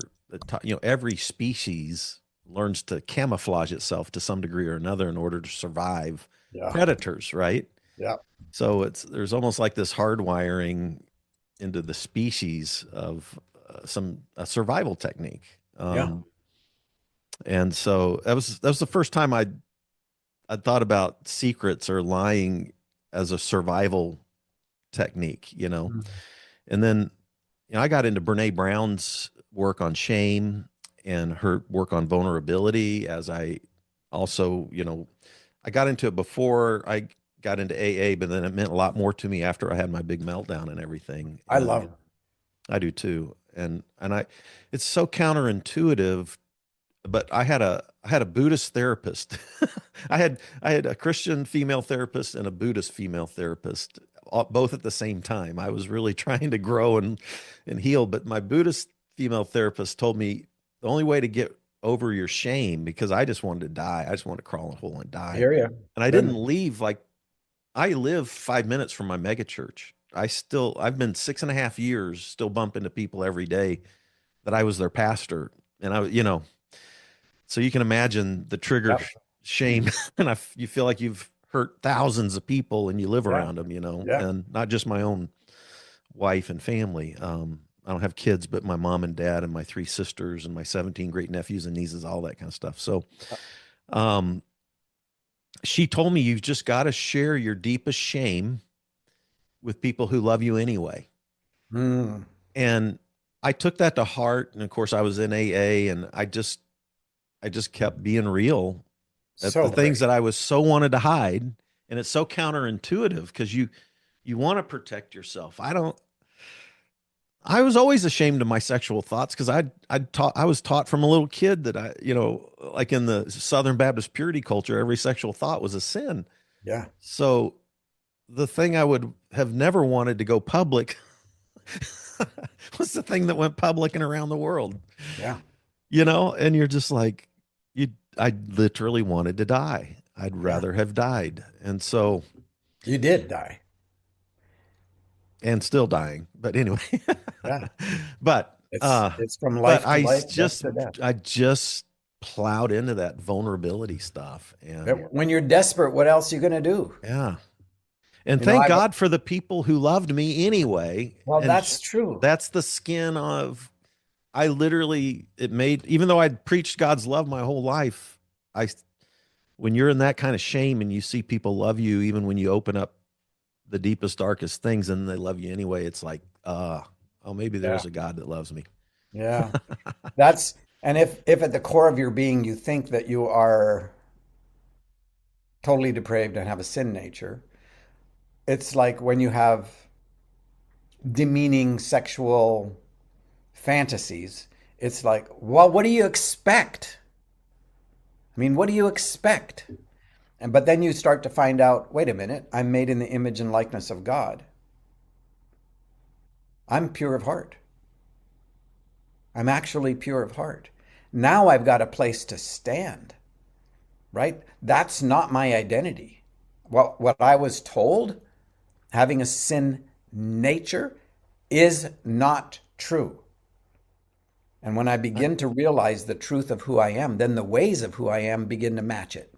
every species learns to camouflage itself to some degree or another in order to survive Yeah. predators, right? Yeah. So there's almost like this hardwiring into the species of some a survival technique. Yeah. And so that was the first time I thought about secrets or lying as a survival technique, Mhm. And then I got into Brene Brown's work on shame and her work on vulnerability as I also, I got into it before I got into AA, but then it meant a lot more to me after I had my big meltdown and everything. I And love it. I do too. And it's so counterintuitive, but I had a Buddhist therapist. I had a Christian female therapist and a Buddhist female therapist, both at the same time. I was really trying to grow and heal, but my Buddhist female therapist told me the only way to get over your shame, because I just wanted to die. I just wanted to crawl in a hole and I die. hear you. And I Been didn't there. leave. Like, I live 5 minutes from my mega church. I've been 6.5 years still bumping into people every day that I was their pastor. And so you can imagine the trigger Yep. shame, and you feel like you've hurt thousands of people and you live Yeah. around them, Yeah. and not just my own wife and family. I don't have kids, but my mom and dad and my three sisters and my 17 great nephews and nieces, all that kind of stuff. So, um, she told me you've just got to share your deepest shame with people who love you anyway. Mm. And I took that to heart. And of course I was in AA, and I just kept being real at the So things great. that I was so wanted to hide. And it's so counterintuitive because you want to protect yourself. I was always ashamed of my sexual thoughts because I was taught from a little kid that like in the Southern Baptist purity culture, every sexual thought was a sin. Yeah. So the thing I would have never wanted to go public was the thing that went public and around the world, Yeah. and you're just like, I literally wanted to die. I'd Yeah. rather have died. And so, You did die. and still dying, but anyway, Yeah. but, It's from but life to life, death to death. I just plowed into that vulnerability stuff. And But when you're desperate, what else are you going to do? yeah. And You know, thank I've, God for the people who loved me anyway. well, And that's true. that's the skin of, I literally, even though I'd preached God's love my whole life, when you're in that kind of shame and you see people love you, even when you open up the deepest, darkest things and they love you anyway, it's like, oh, maybe Yeah. there's a God that loves me. Yeah. And if at the core of your being you think that you are totally depraved and have a sin nature, it's like when you have demeaning sexual fantasies, it's like, well, what do you expect? I mean, what do you expect? But then you start to find out, wait a minute, I'm made in the image and likeness of God. I'm pure of heart. I'm actually pure of heart. Now I've got a place to stand, right? That's not my identity. What I was told, having a sin nature, is not true. And when I begin to realize the truth of who I am, then the ways of who I am begin to match it.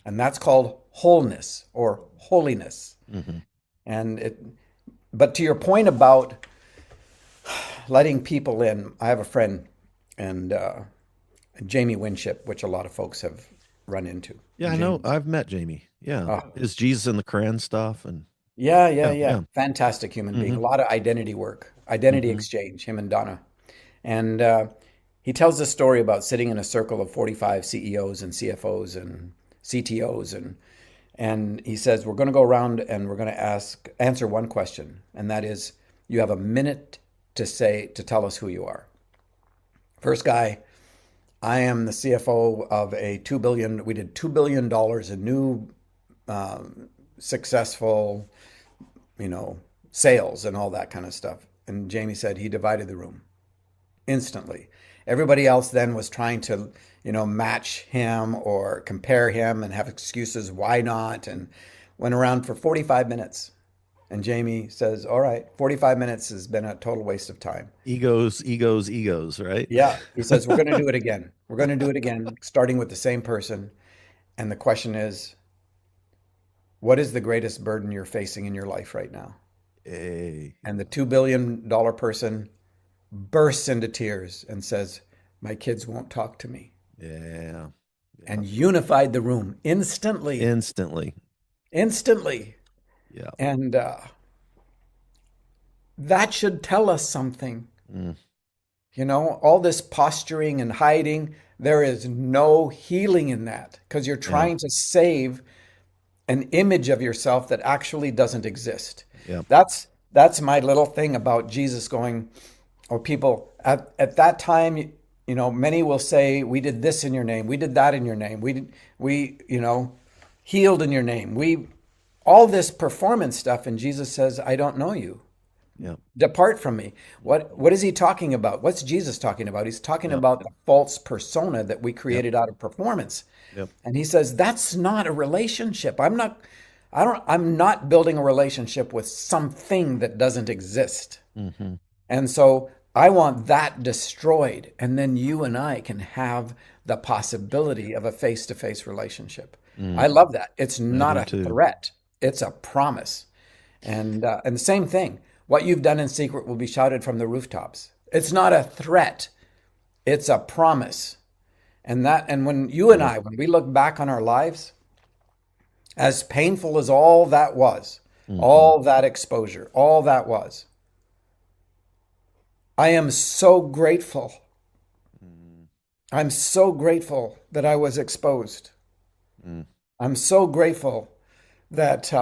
And that's called wholeness or holiness. Mm-hmm. But to your point about letting people in, I have a friend, and Jamie Winship, which a lot of folks have run into. Yeah, I know. I've met Jamie. Yeah. Oh, Is Jesus in the Koran stuff? And yeah. Fantastic human being. A Mm-hmm. lot of identity work, identity Mm-hmm. exchange, him and Donna. And he tells this story about sitting in a circle of 45 CEOs and CFOs and CTOs. And he says, we're going to go around and we're going to answer one question. And that is, you have a minute to tell us who you are. First guy, I am the CFO of we did $2 billion in new successful, sales and all that kind of stuff. And Jamie said he divided the room instantly. Everybody else then was trying to, match him or compare him and have excuses why not, and went around for 45 minutes. And Jamie says, all right, 45 minutes has been a total waste of time. Egos, right? Yeah. He says, we're going to do it again. We're going to do it again, starting with the same person. And the question is, what is the greatest burden you're facing in your life right now? Hey. And the $2 billion person bursts into tears and says, my kids won't talk to me. Yeah. And unified the room instantly. Instantly. Yeah. And that should tell us something. Mm. All this posturing and hiding, there is no healing in that because you're trying to save an image of yourself that actually doesn't exist. Yeah. That's my little thing about Jesus going, or people at that time, many will say, we did this in your name, we did that in your name, we healed in your name, all this performance stuff, and Jesus says, I don't know you. Yeah. Depart from me. What is he talking about? What's Jesus talking about? He's talking about the false persona that we created out of performance. Yep. And he says, that's not a relationship. I'm not building a relationship with something that doesn't exist. Mm-hmm. And so I want that destroyed. And then you and I can have the possibility of a face-to-face relationship. I love that. It's not a threat. It's a promise. And the same thing. What you've done in secret will be shouted from the rooftops. It's not a threat. It's a promise. And when you and I, when we look back on our lives, as painful as all that was, all that exposure, all that was, I am so grateful. I'm so grateful that I was exposed. I'm so grateful that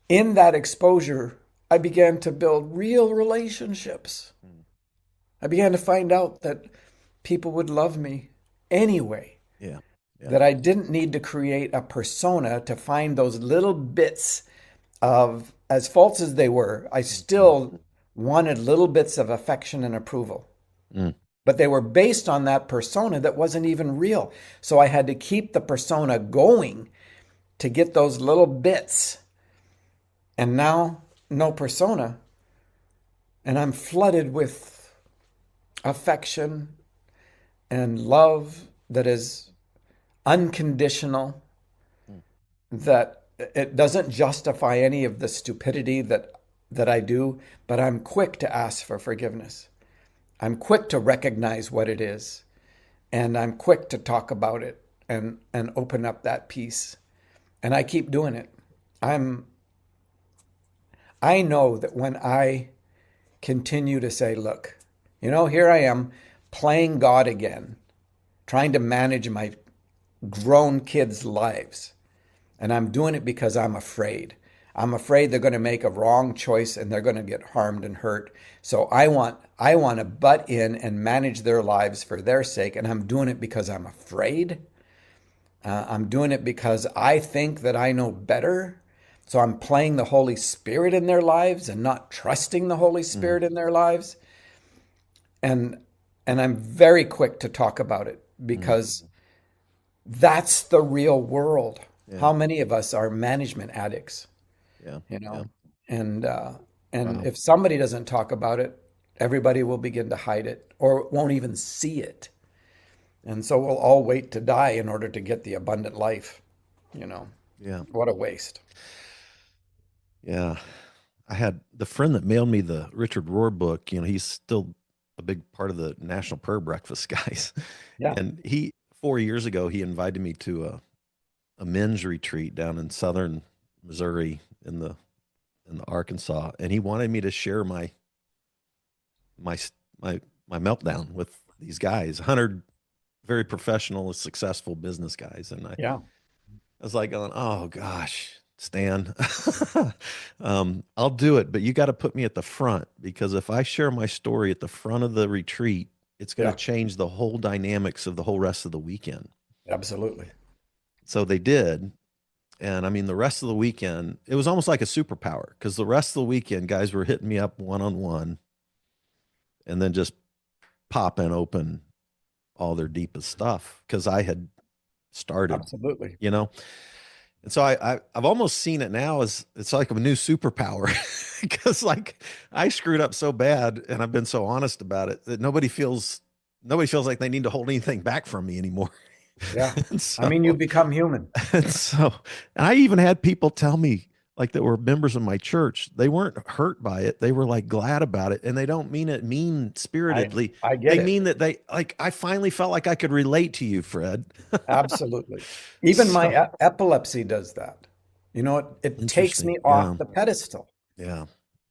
In that exposure, I began to build real relationships. Mm. I began to find out that people would love me anyway, Yeah. Yeah. that I didn't need to create a persona to find those little bits of, as false as they were, I still wanted little bits of affection and approval. Mm. But they were based on that persona that wasn't even real. So I had to keep the persona going to get those little bits. And now, no persona. And I'm flooded with affection and love that is unconditional, Mm. that it doesn't justify any of the stupidity that I do, but I'm quick to ask for forgiveness. I'm quick to recognize what it is, and I'm quick to talk about it and open up that piece. And I keep doing it. I know that when I continue to say, look, here I am playing God again, trying to manage my grown kids' lives. And I'm doing it because I'm afraid. I'm afraid they're going to make a wrong choice and they're going to get harmed and hurt. So I want to butt in and manage their lives for their sake. And I'm doing it because I'm afraid. I'm doing it because I think that I know better. So I'm playing the Holy Spirit in their lives and not trusting the Holy Spirit in their lives. And I'm very quick to talk about it because that's the real world. Yeah. How many of us are management addicts? Yeah. Yeah. Yeah. And Wow. if somebody doesn't talk about it, everybody will begin to hide it or won't even see it. And so we'll all wait to die in order to get the abundant life. Yeah. What a waste. Yeah. I had the friend that mailed me the Richard Rohr book, he's still a big part of the National Prayer Breakfast guys. Yeah. And 4 years ago, he invited me to a men's retreat down in southern Missouri in the Arkansas. And he wanted me to share my my my meltdown with these guys, 100 very professional, successful business guys. And I Yeah. was like going, oh gosh, Stan, I'll do it, but you got to put me at the front, because if I share my story at the front of the retreat, it's going to Yeah. change the whole dynamics of the whole rest of the weekend. Absolutely. So they did. And I mean, the rest of the weekend, it was almost like a superpower, because the rest of the weekend, guys were hitting me up one-on-one and then just popping open all their deepest stuff because I had started, Absolutely. And so I've almost seen it now as it's like a new superpower, because like I screwed up so bad and I've been so honest about it that nobody feels like they need to hold anything back from me anymore. Yeah. And I mean, you become human. and so, and I even had people tell me, like, that were members of my church, they weren't hurt by it. They were like glad about it. And they don't mean it mean spiritedly. I get They it. mean that I finally felt like I could relate to you, Fred. Absolutely. Even my So epilepsy does that. It takes interesting. me Yeah. off the pedestal. Yeah. Yeah.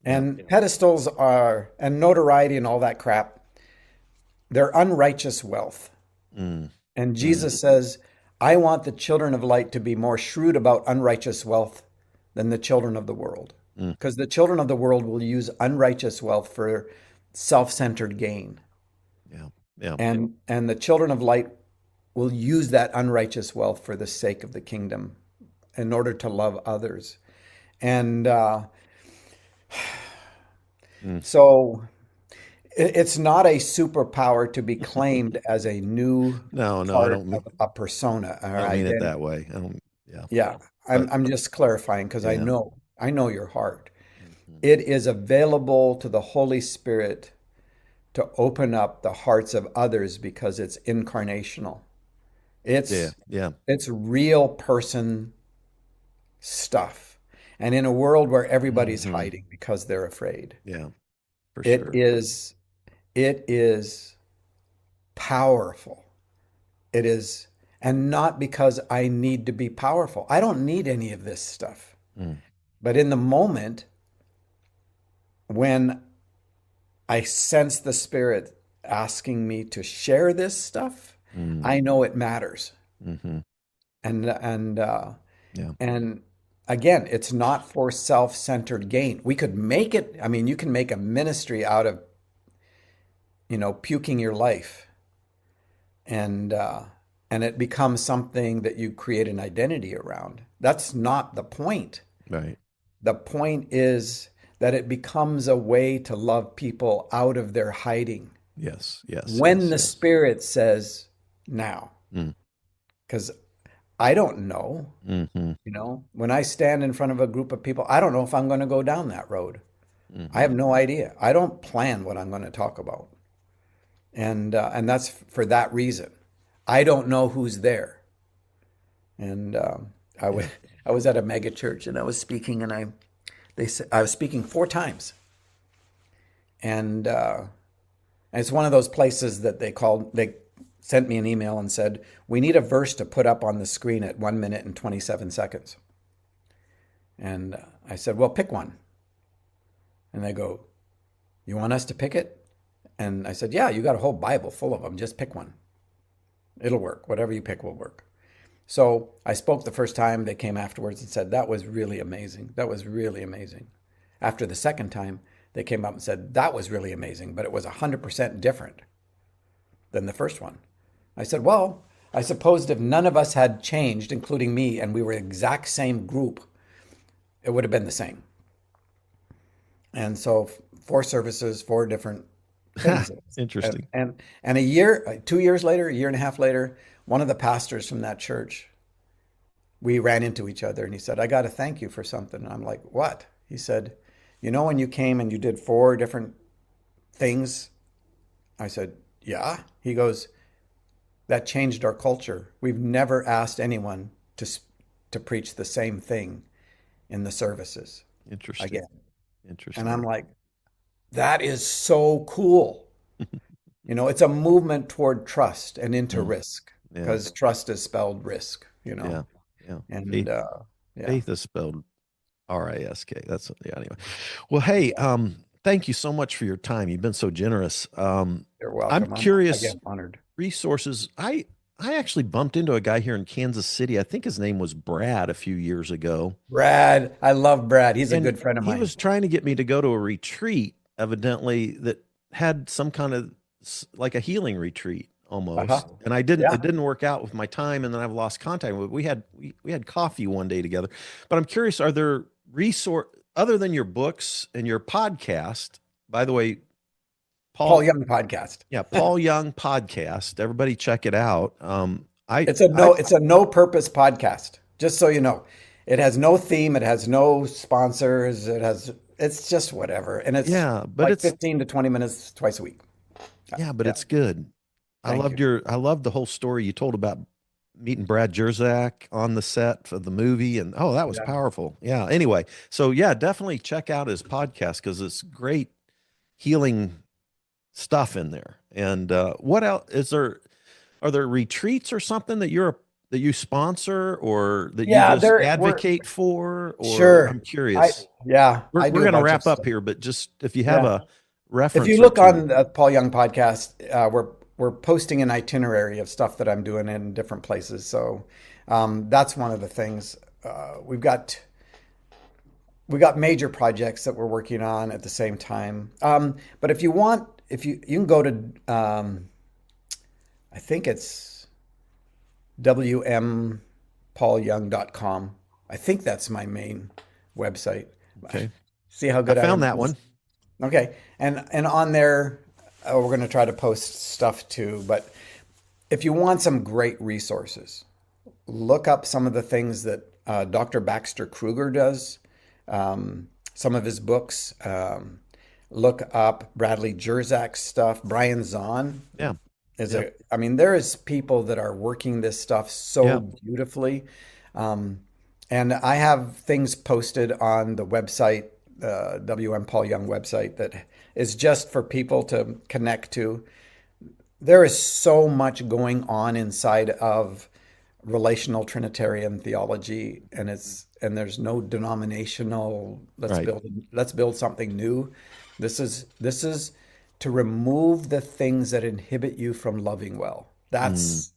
And pedestals and notoriety and all that crap, they're unrighteous wealth. Mm, And mm, Jesus says, I want the children of light to be more shrewd about unrighteous wealth than the children of the world. mm. Because the children of the world will use unrighteous wealth for self-centered gain. Yeah. Yeah. And the children of light will use that unrighteous wealth for the sake of the kingdom in order to love others. And Mm. so it's not a superpower to be claimed as a new No, no, I part don't mean, of a persona or I don't mean it identity. that way. I don't, yeah. Yeah, But I'm just clarifying because yeah. I know your heart. Mhm. It is available to the Holy Spirit to open up the hearts of others because it's incarnational. Yeah. It's Yeah. it's real person stuff. And in a world where everybody's Hmm. hiding because they're afraid, Yeah. For it sure. is it is powerful. It is, and not because I need to be powerful. I don't need any of this stuff. Mm, But in the moment when I sense the Spirit asking me to share this stuff, mm, I know it matters. hmm. And Yeah. and again, it's not for self-centered gain. We could make it, I mean, you can make a ministry out of, puking your life and it becomes something that you create an identity around. That's not the point. Right. The point is that it becomes a way to love people out of their hiding. Yes. Yes. When Yes. the Yes. Spirit says now, Mm. because I don't know, Mm-hmm. when I stand in front of a group of people, I don't know if I'm going to go down that road. I Mm-hmm. have no idea. I don't plan what I'm going to talk about. And that's for that reason. I don't know who's there. And I was Yeah. I was at a mega church and I was speaking and I was speaking 4 times. And it's one of those places that they sent me an email and said, we need a verse to put up on the screen at 1 minute and 27 seconds. And I said, well, pick one. And they go, you want us to pick it? And I said, yeah, you got a whole Bible full of them. Just pick one. It'll work. Whatever you pick will work. So I spoke the first time. They came afterwards and said, that was really amazing. That was really amazing. After the second time, they came up and said, that was really amazing, but it was 100% different than the first one. I said, well, I supposed if none of us had changed, including me, and we were exact same group, it would have been the same. And so 4 services, 4 different things. Interesting. And a year, 2 years later, a year and a half later, one of the pastors from that church, we ran into each other and he said, I got to thank you for something. And I'm like, what? He said, when you came and you did 4 different things? I said, yeah. He goes, that changed our culture. We've never asked anyone to preach the same thing in the services Interesting. again. Interesting. And I'm like, that is so cool. It's a movement toward trust and into Mm. risk Yeah. because trust is spelled risk, Yeah. Yeah. and Faith, yeah, faith is spelled R-I-S-K. That's yeah. Anyway. Well, hey, thank you so much for your time. You've been so generous. you're I'm welcome. curious, Again, honored. resources. I actually bumped into a guy here in Kansas City. I think his name was Brad a few years ago. Brad, I love Brad. He's a And good friend of he mine. was trying to get me to go to a retreat, evidently, that had some kind of like a healing retreat almost. Uh-huh. And it Yeah. didn't work out with my time, and then I've lost contact. We had coffee one day together. But I'm curious, are there resource other than your books and your podcast? By the way, Paul Young podcast. yeah, Paul Young podcast. Everybody check it out. It's a no purpose podcast. Just so you know, it has no theme. It has no sponsors. It's just whatever. And it's yeah, but like it's 15 to 20 minutes twice a week. yeah, but Yeah. it's good. Thank I loved the whole story you told about meeting Brad Jerzak on the set of the movie, and oh, that was Yeah. powerful. Yeah. Anyway, so yeah, definitely check out his podcast because it's great healing stuff in there. And what else is there? Are there retreats or something that you sponsor or that you Yeah, just advocate for? Or Sure. I'm curious. I We're do a going to bunch of wrap up stuff. here, but just if you have Yeah. a reference, If you or look two. on the Paul Young podcast, we're posting an itinerary of stuff that I'm doing in different places. So that's one of the things. We've got major projects that we're working on at the same time. But if you want, you can go to I think it's wmpaulyoung.com. I think that's my main website. Okay. See how good I I found am? that one. Okay. And on there, we're going to try to post stuff too. But if you want some great resources, look up some of the things that Dr. Baxter Kruger does, some of his books. Look up Bradley Jerzak's stuff. Brian Zahn Yeah. there is people that are working this stuff so Yeah. beautifully. And I have things posted on the website, WM Paul Young website, that is just for people to connect to. There is so much going on inside of relational Trinitarian theology, and there's no denominational. Right. Let's build something new. This is to remove the things that inhibit you from loving well. That's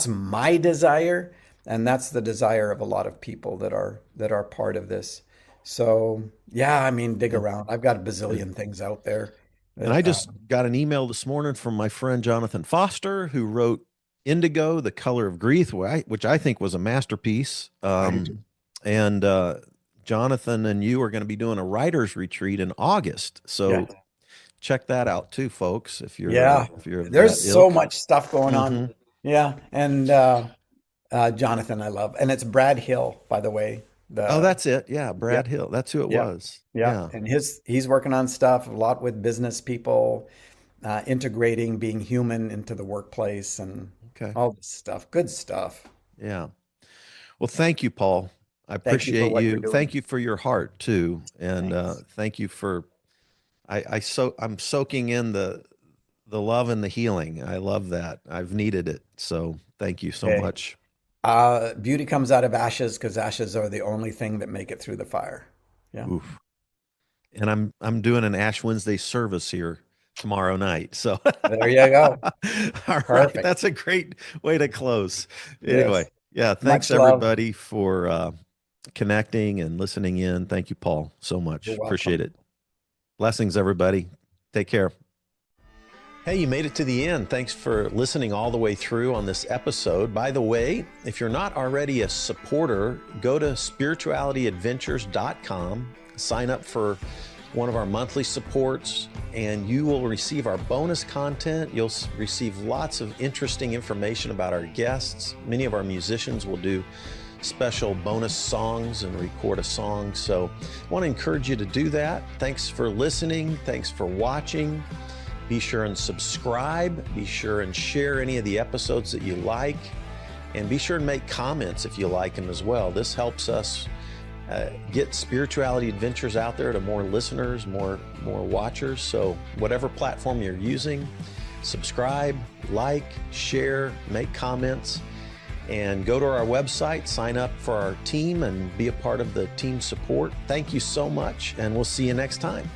my desire. And that's the desire of a lot of people that are part of this. So yeah, I mean, dig around. I've got a bazillion things out there. And I just got an email this morning from my friend Jonathan Foster, who wrote Indigo, The Color of Grief, which I think was a masterpiece. And Jonathan and you are going to be doing a writer's retreat in August. So check that out too, folks. If you're there's so much stuff going on. Yeah. And Jonathan, I love. And it's Brad Hill, by the way. That's it. Yeah, Brad Hill. That's who it was. Yeah. And he's working on stuff a lot with business people, integrating being human into the workplace and all this stuff. Good stuff. Yeah. Well, thank you, Paul. I appreciate you. Thank you for your heart too. And thank you for I'm soaking in the love and the healing. I love that. I've needed it. So thank you so much. Beauty comes out of ashes, because ashes are the only thing that make it through the fire. Yeah. Oof. And I'm doing an Ash Wednesday service here tomorrow night. So there you go. All right. That's a great way to close. Anyway, thanks everybody for connecting and listening in. Thank you, Paul, so much. Appreciate it. Blessings, everybody. Take care. Hey, you made it to the end. Thanks for listening all the way through on this episode. By the way, if you're not already a supporter, go to spiritualityadventures.com, sign up for one of our monthly supports, and you will receive our bonus content. You'll receive lots of interesting information about our guests. Many of our musicians will do special bonus songs and record a song. So I want to encourage you to do that. Thanks for listening. Thanks for watching. Be sure and subscribe. Be sure and share any of the episodes that you like. And be sure and make comments if you like them as well. This helps us get Spirituality Adventures out there to more listeners, more watchers. So whatever platform you're using, subscribe, like, share, make comments, and go to our website, sign up for our team, and be a part of the team support. Thank you so much, and we'll see you next time.